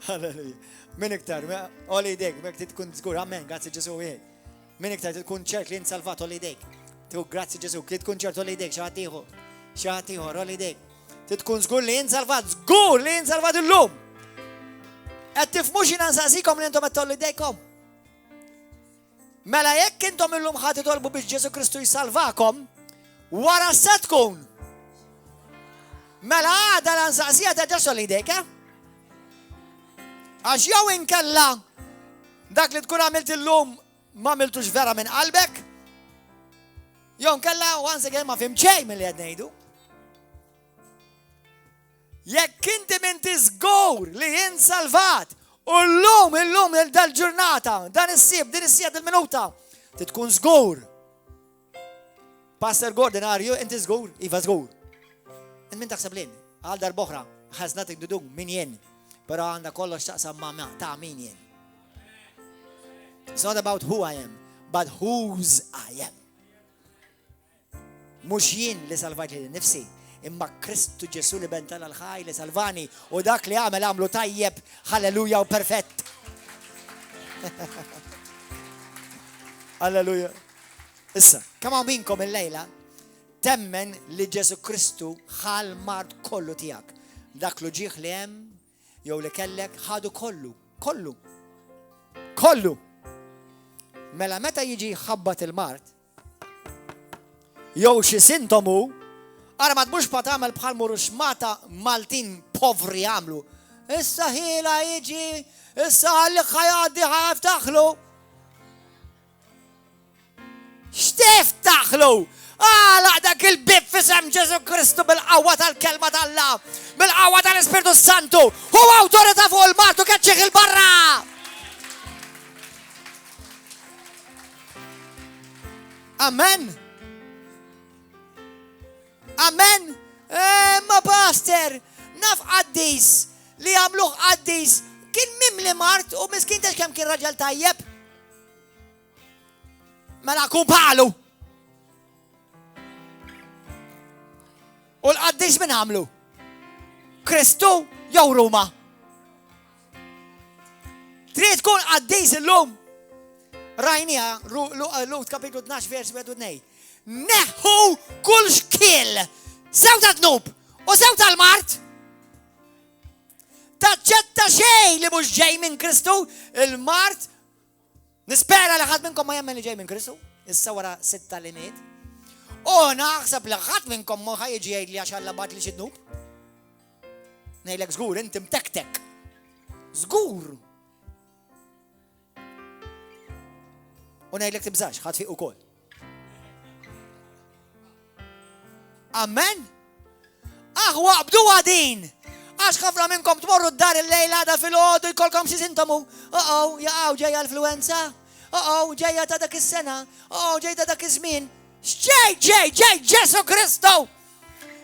Halleluja. Min iktar, olli jdek, mek tkun żgur, amen, grazzi Ġesu jgħid. Min iktar tkun ċert li nsalvat olli jdek. Grazzi Ġesu, tkun ċert olli jdek, xi ħadd ieħor olli jdek. Tkun żgur li nsalvat, żgur li nsalvat illum. Qed tifhmu xi nsaqsikom li intom qed tolli jdejkom. Mela jekk intom illum ħadd titolbu biex Ġesu Kristu jsalvakom, wara se tkun. Mela għada l-ansaqsija ta' ġesu li dek, Għax jew inkella dak li tkun għamilt illum ma għamiltux vera minn qalbek, jew inkella once again ma fim xejn milli qed ngħidu. Jekk inti m'inti żgur li jien salvat, u illum dal-ġurnata, dan is-sieb, din is-sija dil-minuta, tkun żgur. Pastor Gordon, are you? Inti żgur? Iva żgur. Int min taħseb lin? Għal darb'oħra, has nothing to do min jien, però għandha kollox taqsam ma' ta' min jien. It's not about who I am, but whose I am. Mhux jien li salvajt li nifsi, imma Kristu Ġesu li bentala l-ħaj li salvani u dak li għamlu tajjeb, halleluja u perfett. Halleluja. Issa, kemm hawn minkom il-lejla temmen li Ġesu Kristu ħal mart kollu tiegħek. Dak lu ġieħ li hemm jew li kellek ħadu kollu. Mela meta jiġi ħabbat il-mart jew xi sintomu, ara ma tmux pa tagħmel bħal murux mata Maltin povri għamlu. Issa ħila jiġi, issa ħalli ħajaddi ħaftaħlu. X'tiftaħlu? Dak il-bib fisem Ġesu Kristu bil-qawwa tal-kelma tal-Allah, bil-qawwa tal-Ispiritu Santu, hu awtorità fuq il-mart u keċċieħ il-barra. Amen. Amen. Ma pastor, naf qaddis li għamluħ qaddis kien mimli mart u miskin tax kemm kien raġel tajjeb. Mela kun palu. U l-qaddis min għamlu? Kristu jew Ruma? Trid tkun qaddis illum. Rajnija, Lut kapitlu 12 vers 2. Neħu kull xkiel. Sew ta' tnub u sew tal-mart. Taċċetta xej li mhux ġej minn Kristu, il-mart. Nispera li ħadd minnkom ma jemmen li ġej minn Kristu. Issa wara 6 limiet. U naħseb li ħadd minnkom ma ħajġi jgħid li għax Alla bat li xi tnub. Ngħidlek żgur inti mtektek. Żgur. U ngħidlek tibżax, ħadd fiq ukoll. Amen? Waqbdu għadin. Għax ħafna minnkom tmorru d-dar il-lejla da fil-ħodu jkollkom xi sintomu. Jaqgħu ġejja l-influenza. Ġejja ta' dak is-sena. Ġej ta' dak iż-żmien. Ġej Ġesu Kristu.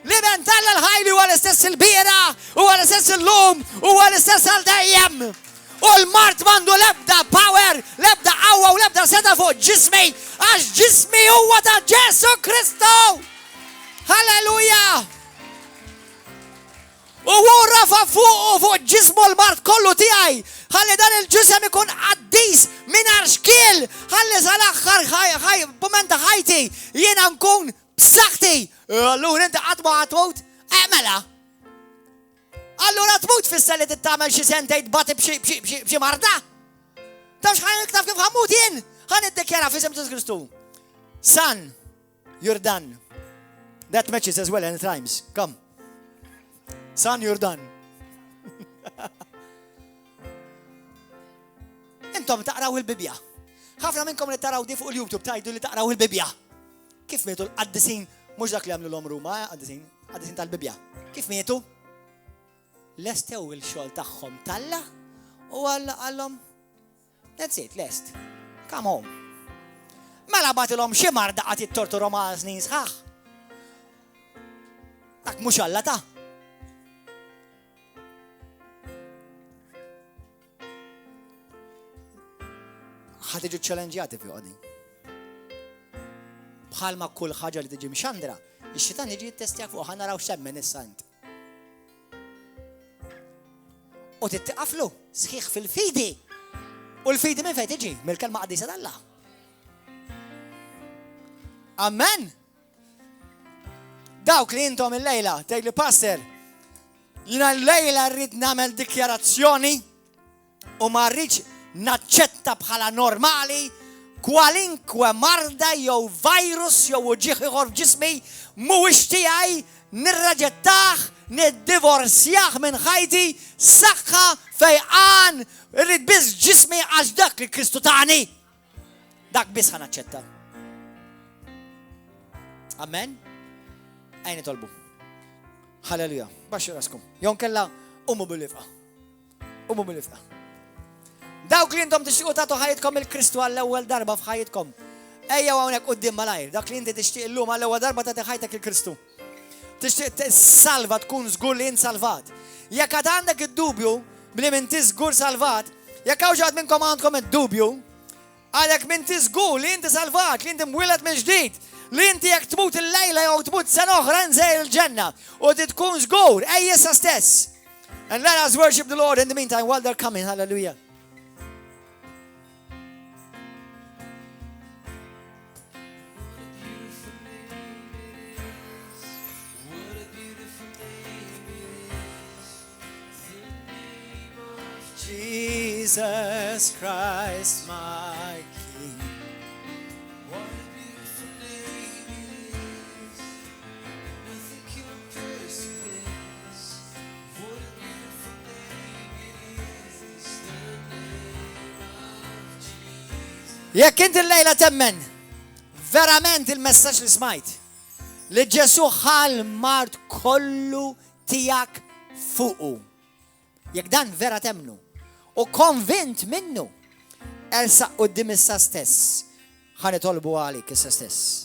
Li mentalla l-ħajli huwa l-istess il-biera, huwa l-istess il-lum, huwa l-istess għal-dejjem. U l-mart mandu lebda power, lebda qawwa u lebda seta fuq ġismi, għax ġismi huwa ta' Ġesu Kristu. Halleluja! U rafa fuq ġismu l-mart kollu tiegħi. Ħalli dan il-ġisem ikun qaddis mingħajr xkiel. Ħalli sal-aħħar momenta ħajti jiena nkun b'saħħti. Allura inti qatt ma tmut? Mela. Allura tmut fissa li tittamel xi sentejn tbati b'xi marda? Tafx taf kif ħammut jien? Ħan iddikjara f'isem Ġesu Kristu. Son, you're done. That matches as well and it rhymes. Come. Son, you're done. Intom taqraw il-Bibja. ħafna minnkom li taraw di fuq il-YouTube tajdu li taqraw il-Bibja. Kif mietu l-qaddisin, mhux dak li għamlu l-om Ruma, qaddisin tal-Bibja. Kif mietu? Lestew il-xogħol tagħhom talla u għallhom that's it, lest. Come home. Mela batilhom xi marda qed jittorturom għal snin sħaħ. Dak mhux Alla ta'. ħad iġu ċċalenġjati fi għodin. Bħalma kull ħaġa li tiġi mxandra, ix-xitan iġi jittestjak fuq ħana raw xemmen is-sant. U tittiqaflu sħiħ fil-fidi. U l-fidi minn fejn tiġi? Mill-kelma qaddisa tal-Alla. Amen. Dawk li intom il-lejla, tgħid li passer, jiena l-lejla rrid nagħmel dikjarazzjoni u ma rridx naċċetta bħala normali kwalinkwe marda jew virus jew uġieħ ieħor f'ġismi mhuwiex tiegħi nirraġettaħ, niddivorzjah minn ħajti, saħħa fejqan, irrid biss ġismi għax dak li Kristu tani. Dak biss ħa naċċetta. Amen? Ejn itolbu. Halleluja. Baxxu raskom. Jon kella bil-ifqa. Bil-ifqa. Dawk li intom tixtiequ tagħtu ħajjitkom il-Kristu għall-ewwel darba f'ħajjitkom. Ejja hawnhekk quddiem malajr. Dak li inti tixtieq illum għall-ewwel darba tagħti ħajtek il-Kristu. Tixtieq tissalva tkun żgur li int salvat. Jekk għad għandek id-dubju bli minti żgur salvat, jekk hawn ġad minnkom għandkom id-dubju, għalhekk minti żgur li inti salvat, li inti mwiled minn ġdid, li inti jekk tmut il-lejla jew tmut sena oħra nżejr il-ġenna u tkun żgur ejja issa stess. And let us worship the Lord in the meantime while they're coming. Hallelujah. Jesus Christ, my King. What a beautiful name it is. Nothing can replace this. What a beautiful name it is. The name of Jesus. Jekk inti l-lejla temmen verament il-messaġġ li smajt li Ġesu ħal mart kollu tiegħek fuqu. Jekk dan vera temnu u konvint minnu, ersaq quddiem issa stess, ħan itolbu għalik issa stess.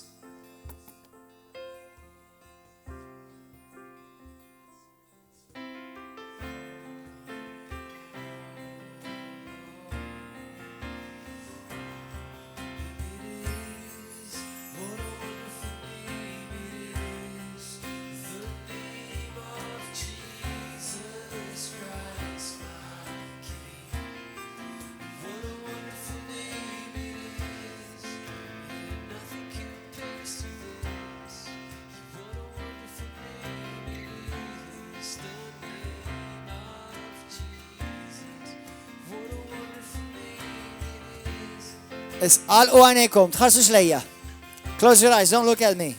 Isqalqu għanejkom, tħarsux lejja. Close your eyes, don't look at me.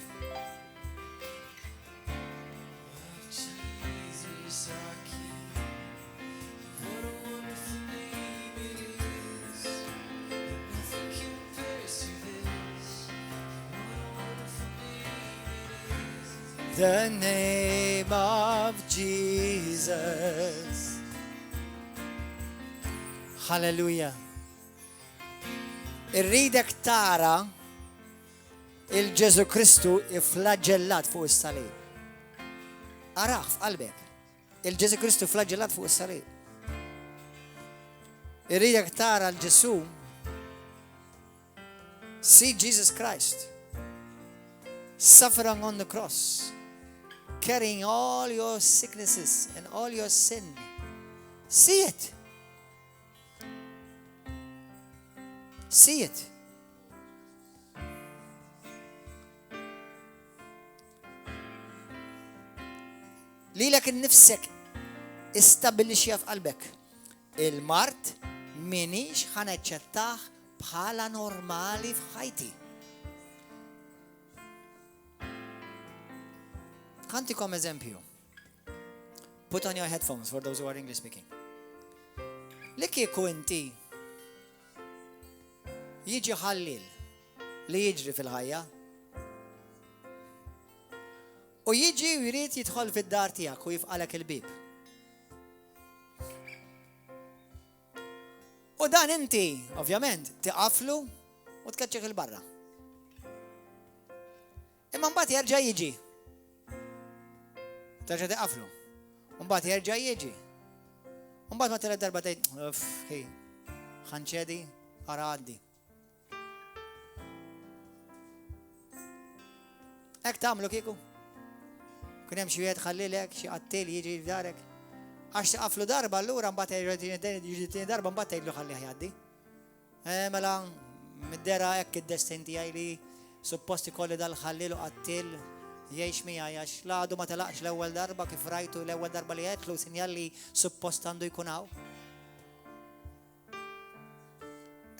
The name of Jesus. Hallelujah. Irridek tara il-Ġesu Kristu iflaġellat fuq is-salib. Araħ f'qalbek. Il-Ġesu Kristu flaġellat fuq is-salib. Irridek tara l-Ġesu. See Jesus Christ suffering on the cross, carrying all your sicknesses and all your sin. See it. See it. Lilek nifsek istabilixja f'qalbek. Il-mart minix ħaneċċettaħ bħala normali f'ħajti. Kantikom eżempju. Put on your headphones for those who are English speaking. Li kieku inti jiġi ħallil li jiġri fil-ħajja u jiġi u jrid jidħol fid-dar tiegħek u jifqalek il-bib. U dan inti, ovvjament, tiqaflu u tkeċċeħ il-barra. Imma mbagħad jerġa' jiġi. Terġa' tiqaflu. U mbagħad jerġa' jiġi. U mbagħad ma tela darba tgħid, ħanċedi ara għaddi. Ek tagħmlu kieku. Kien hemm xi wieħed ħallilek, xi qattil jiġi f'darek. Għax taqaflu darba allura mbagħad jiġi tieni darba mbagħad tgħidlu ħallih jgħaddi. Mela middera hekk id-destin tiegħi li suppost ikolli dal-ħallil u qattil jgħix miegħi għax l-għadu ma telaqx l-ewwel darba kif rajtu l-ewwel darba li għedlu sinjal li suppost għandu jkun hawn.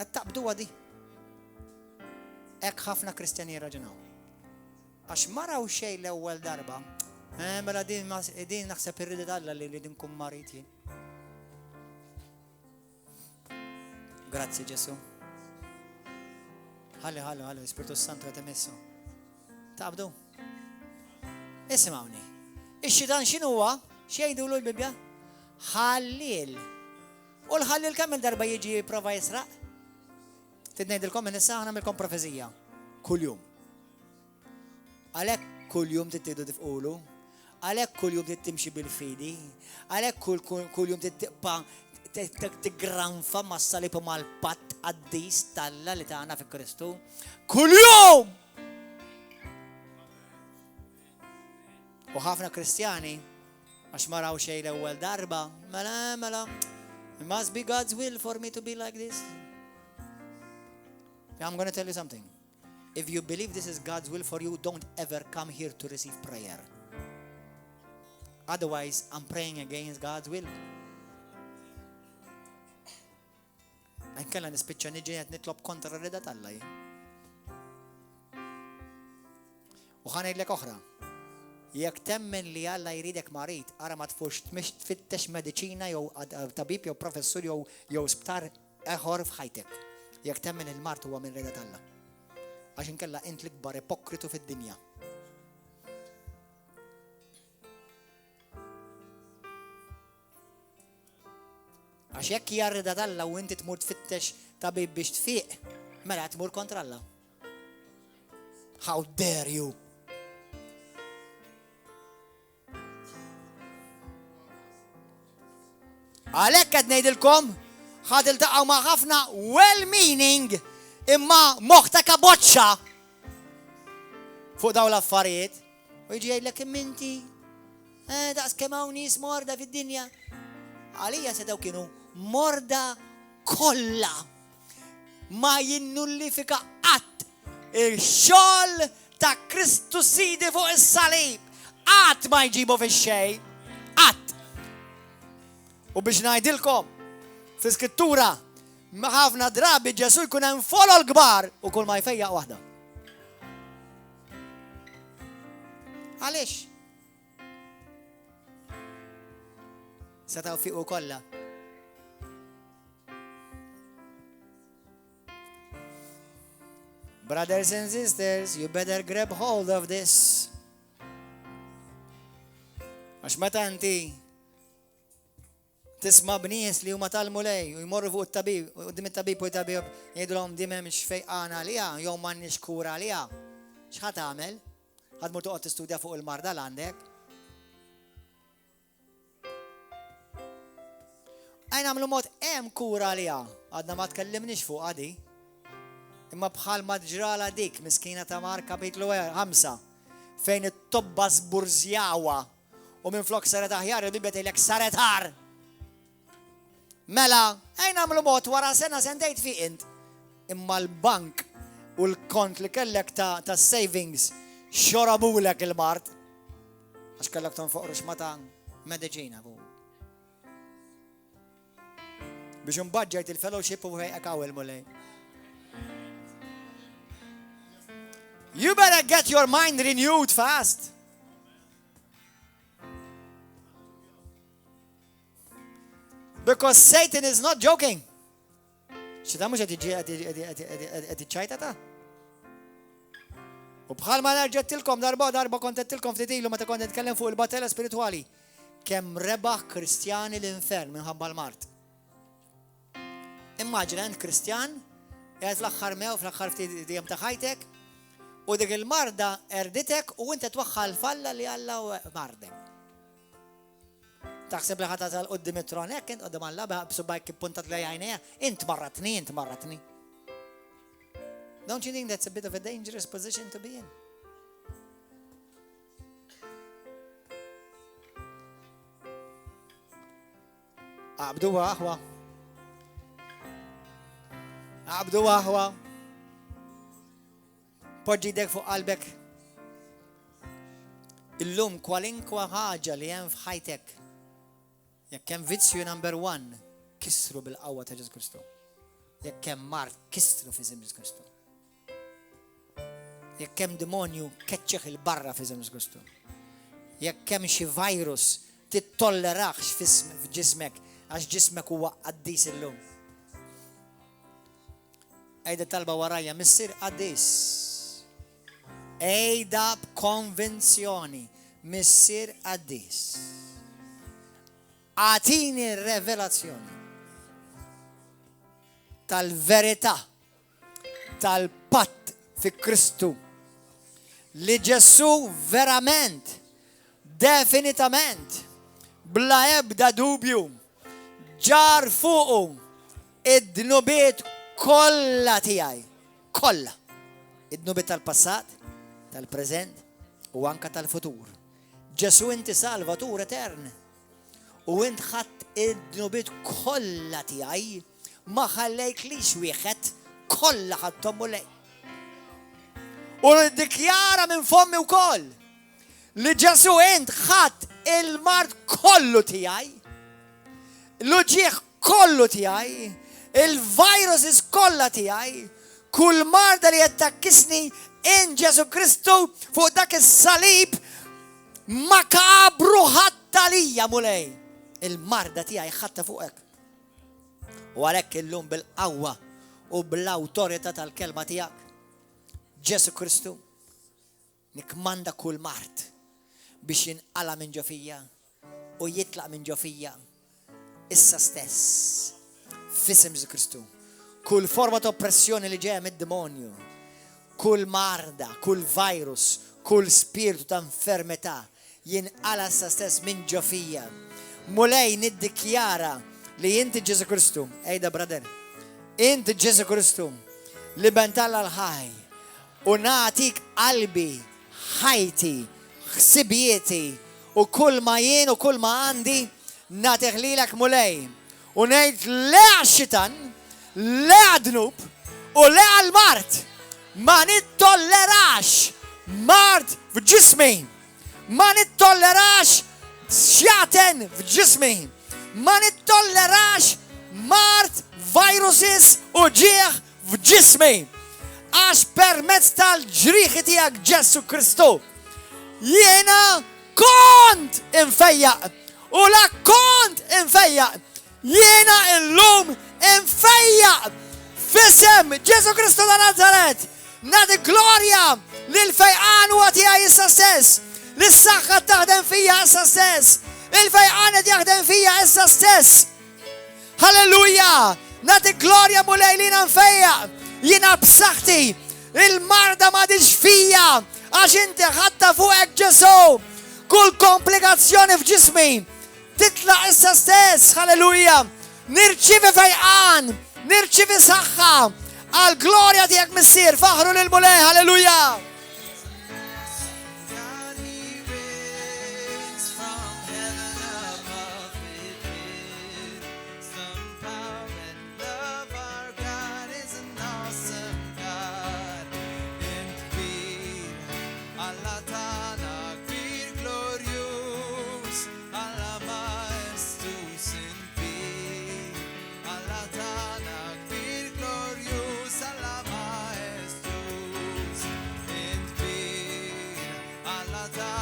Qed taqbduha di. Hekk ħafna Kristjani jirraġunaw. Għax ma raw xejn l-ewwel darba, mela din naħseb irridet Alla li din kun marit jien. Grazzi Ġesu. Ħalli, Spiritu Santu qed imessu. Taqbdu? Isimgħuni. Ix-xitan x'inhuwa? X'jgħidulu l-Bibja? Ħallil. U l-ħallil kemm il-darba jiġi jipprova jisraq? Tidnejdilkom minn issa nagħmilkom profeżija. Kuljum. Għalhekk kuljum tittidu tifqulu, għalhekk kuljum tittimxi bil-fidi, għalhekk kuljum tiggranfa mas-salib u mal-patt qaddis Alla li tagħna fi Kristu. Kuljum! U ħafna Kristjani għax ma raw xejn l-ewwel darba, mela, it must be God's will for me to be like this. I'm going to tell you something. If you believe this is God's will for you, don't ever come here to receive prayer. Otherwise, I'm praying against God's will. Nkella nispiċċa niġi qed nitlob kontra r-rida Alla. U ħanejdlek oħra. Jekk temmen li Alla jridek marit, ara ma tfux tfittex mediċina jew tabib jew professur jew sptar eħor f'ħajtek. Jekk temmen il-mart huwa minn rida Alla. Għax inkella int l-ikbar ipokritu fid-dinja. Għax jekk hija rida Alla u inti tmur tfittex tabib biex tfiq, mela tmur kontra Alla. How dare you? Għalhekk qed ngħidilkom ħad iltaqgħu ma' ħafna well-meaning imma moħta kaboċċa fuq daw l-affarijiet u jiġi jgħidlek imminti daqs kemm hawn nies morda fid-dinja. Għalija se daw kienu morda kollha ma jinnullifika qatt il-xogħol ta' Kristu sidi fuq is-salib. Qatt ma jġibu fix-xejn. Qatt. U biex ngħidilkom fi Skrittura ħafna drabi Ġesu jkun hemm folo l-kbar u kull ma jfejjaq waħda. Għaliex? Setaw fiqu kollha. Brothers and sisters, you better grab hold of this. Għax meta inti tisma' bnies li huma talmu lej u jmorru fuq it-tabib, qudiem it-tabib u t-tabib jgħidulhom di m'hemmx fejqana għaliha jew m'għandniex kura għaliha. X'ħad tagħmel? Ħadd mur toqgħod tistudja fuq il-marda l għandek. Għajn għamlu mod hemm kura għaliha, għadna ma tkellimniex fuq għadi. Imma bħal ma ġrala dik miskina ta' Mark kapitlu 5 fejn it-tobba zburzjawa u minn flok saret aħjar il-Bibja tgħidlek saret ħar. Mela, għajn għamlu mod wara sena sentejt fi int. Imma l-bank u l-kont li kellek ta' savings xorabulek il-mart. Għax kellek tonfoqru x'mata mediċina fuq. Biex unbudget il-fellowship u fejqek il-mulej. You better get your mind renewed fast. Because Satan is not joking. Xita mux għed iċċajta ta? U bħal ma nerġettilkom darba kontettilkom ftitilu ma ta' kont nitkellem fuq il-batella spirituali. Kemm rebaħ kristjani l-infern minħabba l-mart. Immaġina ent kristjan, għed fl-axħar mew, fl-axħar ftitijem ta' ħajtek, u dik il-marda erditek u inti twaħħal falla li Alla mardek. Taħseb li ħata tal-qoddim it-tronek, int qoddim Alla b'subajk puntat li għajnija, int marratni. Don't you think that's a bit of a dangerous position to be in? Abdu waħwa. Poġġi dek fuq qalbek. Illum kwalinkwa ħaġa li hemm f'ħajtek. Jekk hemm vizzju number 1, kisru bil-qawwa ta' Ġesu Kristu. Jekk hemm mart, kisru f'isem Ġesu Kristu. Jekk hemm demonju, keċċeħ il-barra f'isem Ġesu Kristu. Jekk hemm xi virus, tittolleraħx f'ġismek għax ġismek huwa qaddis illum. Ejda talba warajja, missier qaddis. Ejda b'konvenzjoni, missier qaddis. Għatini revelazzjoni tal-verità, tal-patt fi Kristu li Ġesu verament, definitament, bla ebda dubju, ġar fuqu id-dnubiet kollha tiegħi, kollha. Id-dnubiet tal-passat, tal-preżent u anka tal-futur. Ġesu inti salvatur etern. U int ħadd id-dnubiet kollha tiegħi ma ħallejklix wieħed kollha ħadthom u lej. U niddikjara minn fommi wkoll li Ġesu int ħadd il-mart kollu tiegħi, l-uġieħ kollu tiegħi, il-viruses kollha tiegħi, kull marda li jattakkisni in Ġesu Kristu fuq dak is-salib makabru ħatta lija mulej. Il-marda tiegħi ħatta fuqek. U għalhekk illum bil-qawwa u bl-awtorità tal-kelma tiegħek Ġesu Kristu nikmanda kull mart biex jinqala minn ġofija u jitlaq minn ġofija issa stess f'isem Ġesu Kristu. Kull forma ta' oppressjoni li ġeja mid-demonju, kull marda, kull virus, kull spiritu ta' infermità jinqala issa stess minn ġofija. Mulej niddikjara li inti Ġesu Kristu, ejda brother, inti Ġesu Kristu li bentalla l-ħaj u natik qalbi, ħajti, ħsibieti u kull ma jien u kull ma għandi natiħlilek mulej u ngħid le għax-xitan, le għadnub u le għal-mart ma nittollerax mart f'ġismi, ma nittollerax xjaten f'ġismi, ma nittollerax mart viruses u ġieħ f'ġismi. Għax permezz tal-ġriħi tiegħek Ġesu Kristu. Jiena kont infejjaq. U la kont infejjaq. Jiena illum infejjaq. Fisem Ġesu Kristu ta' Nazaret. Nadi glorja lil-fejqan huwa tiegħi issa stess. Lis-saħħa taħdem fija issa stess. Il-fejqan qed jaħdem fija issa stess. Halleluja! Nadi glorja mulejlina nfejjaq. Jiena b'saħħti. Il-marda ma diġ fija. Għax inti ħatta fuqek Ġesu. Kull komplikazzjoni f'ġismi titlaq issa stess. Halleluja! Nirċivi fejqan. Nirċivi saħħa. Għal glorja tiegħek missier. Faħru lil mulej. Halleluja! Allah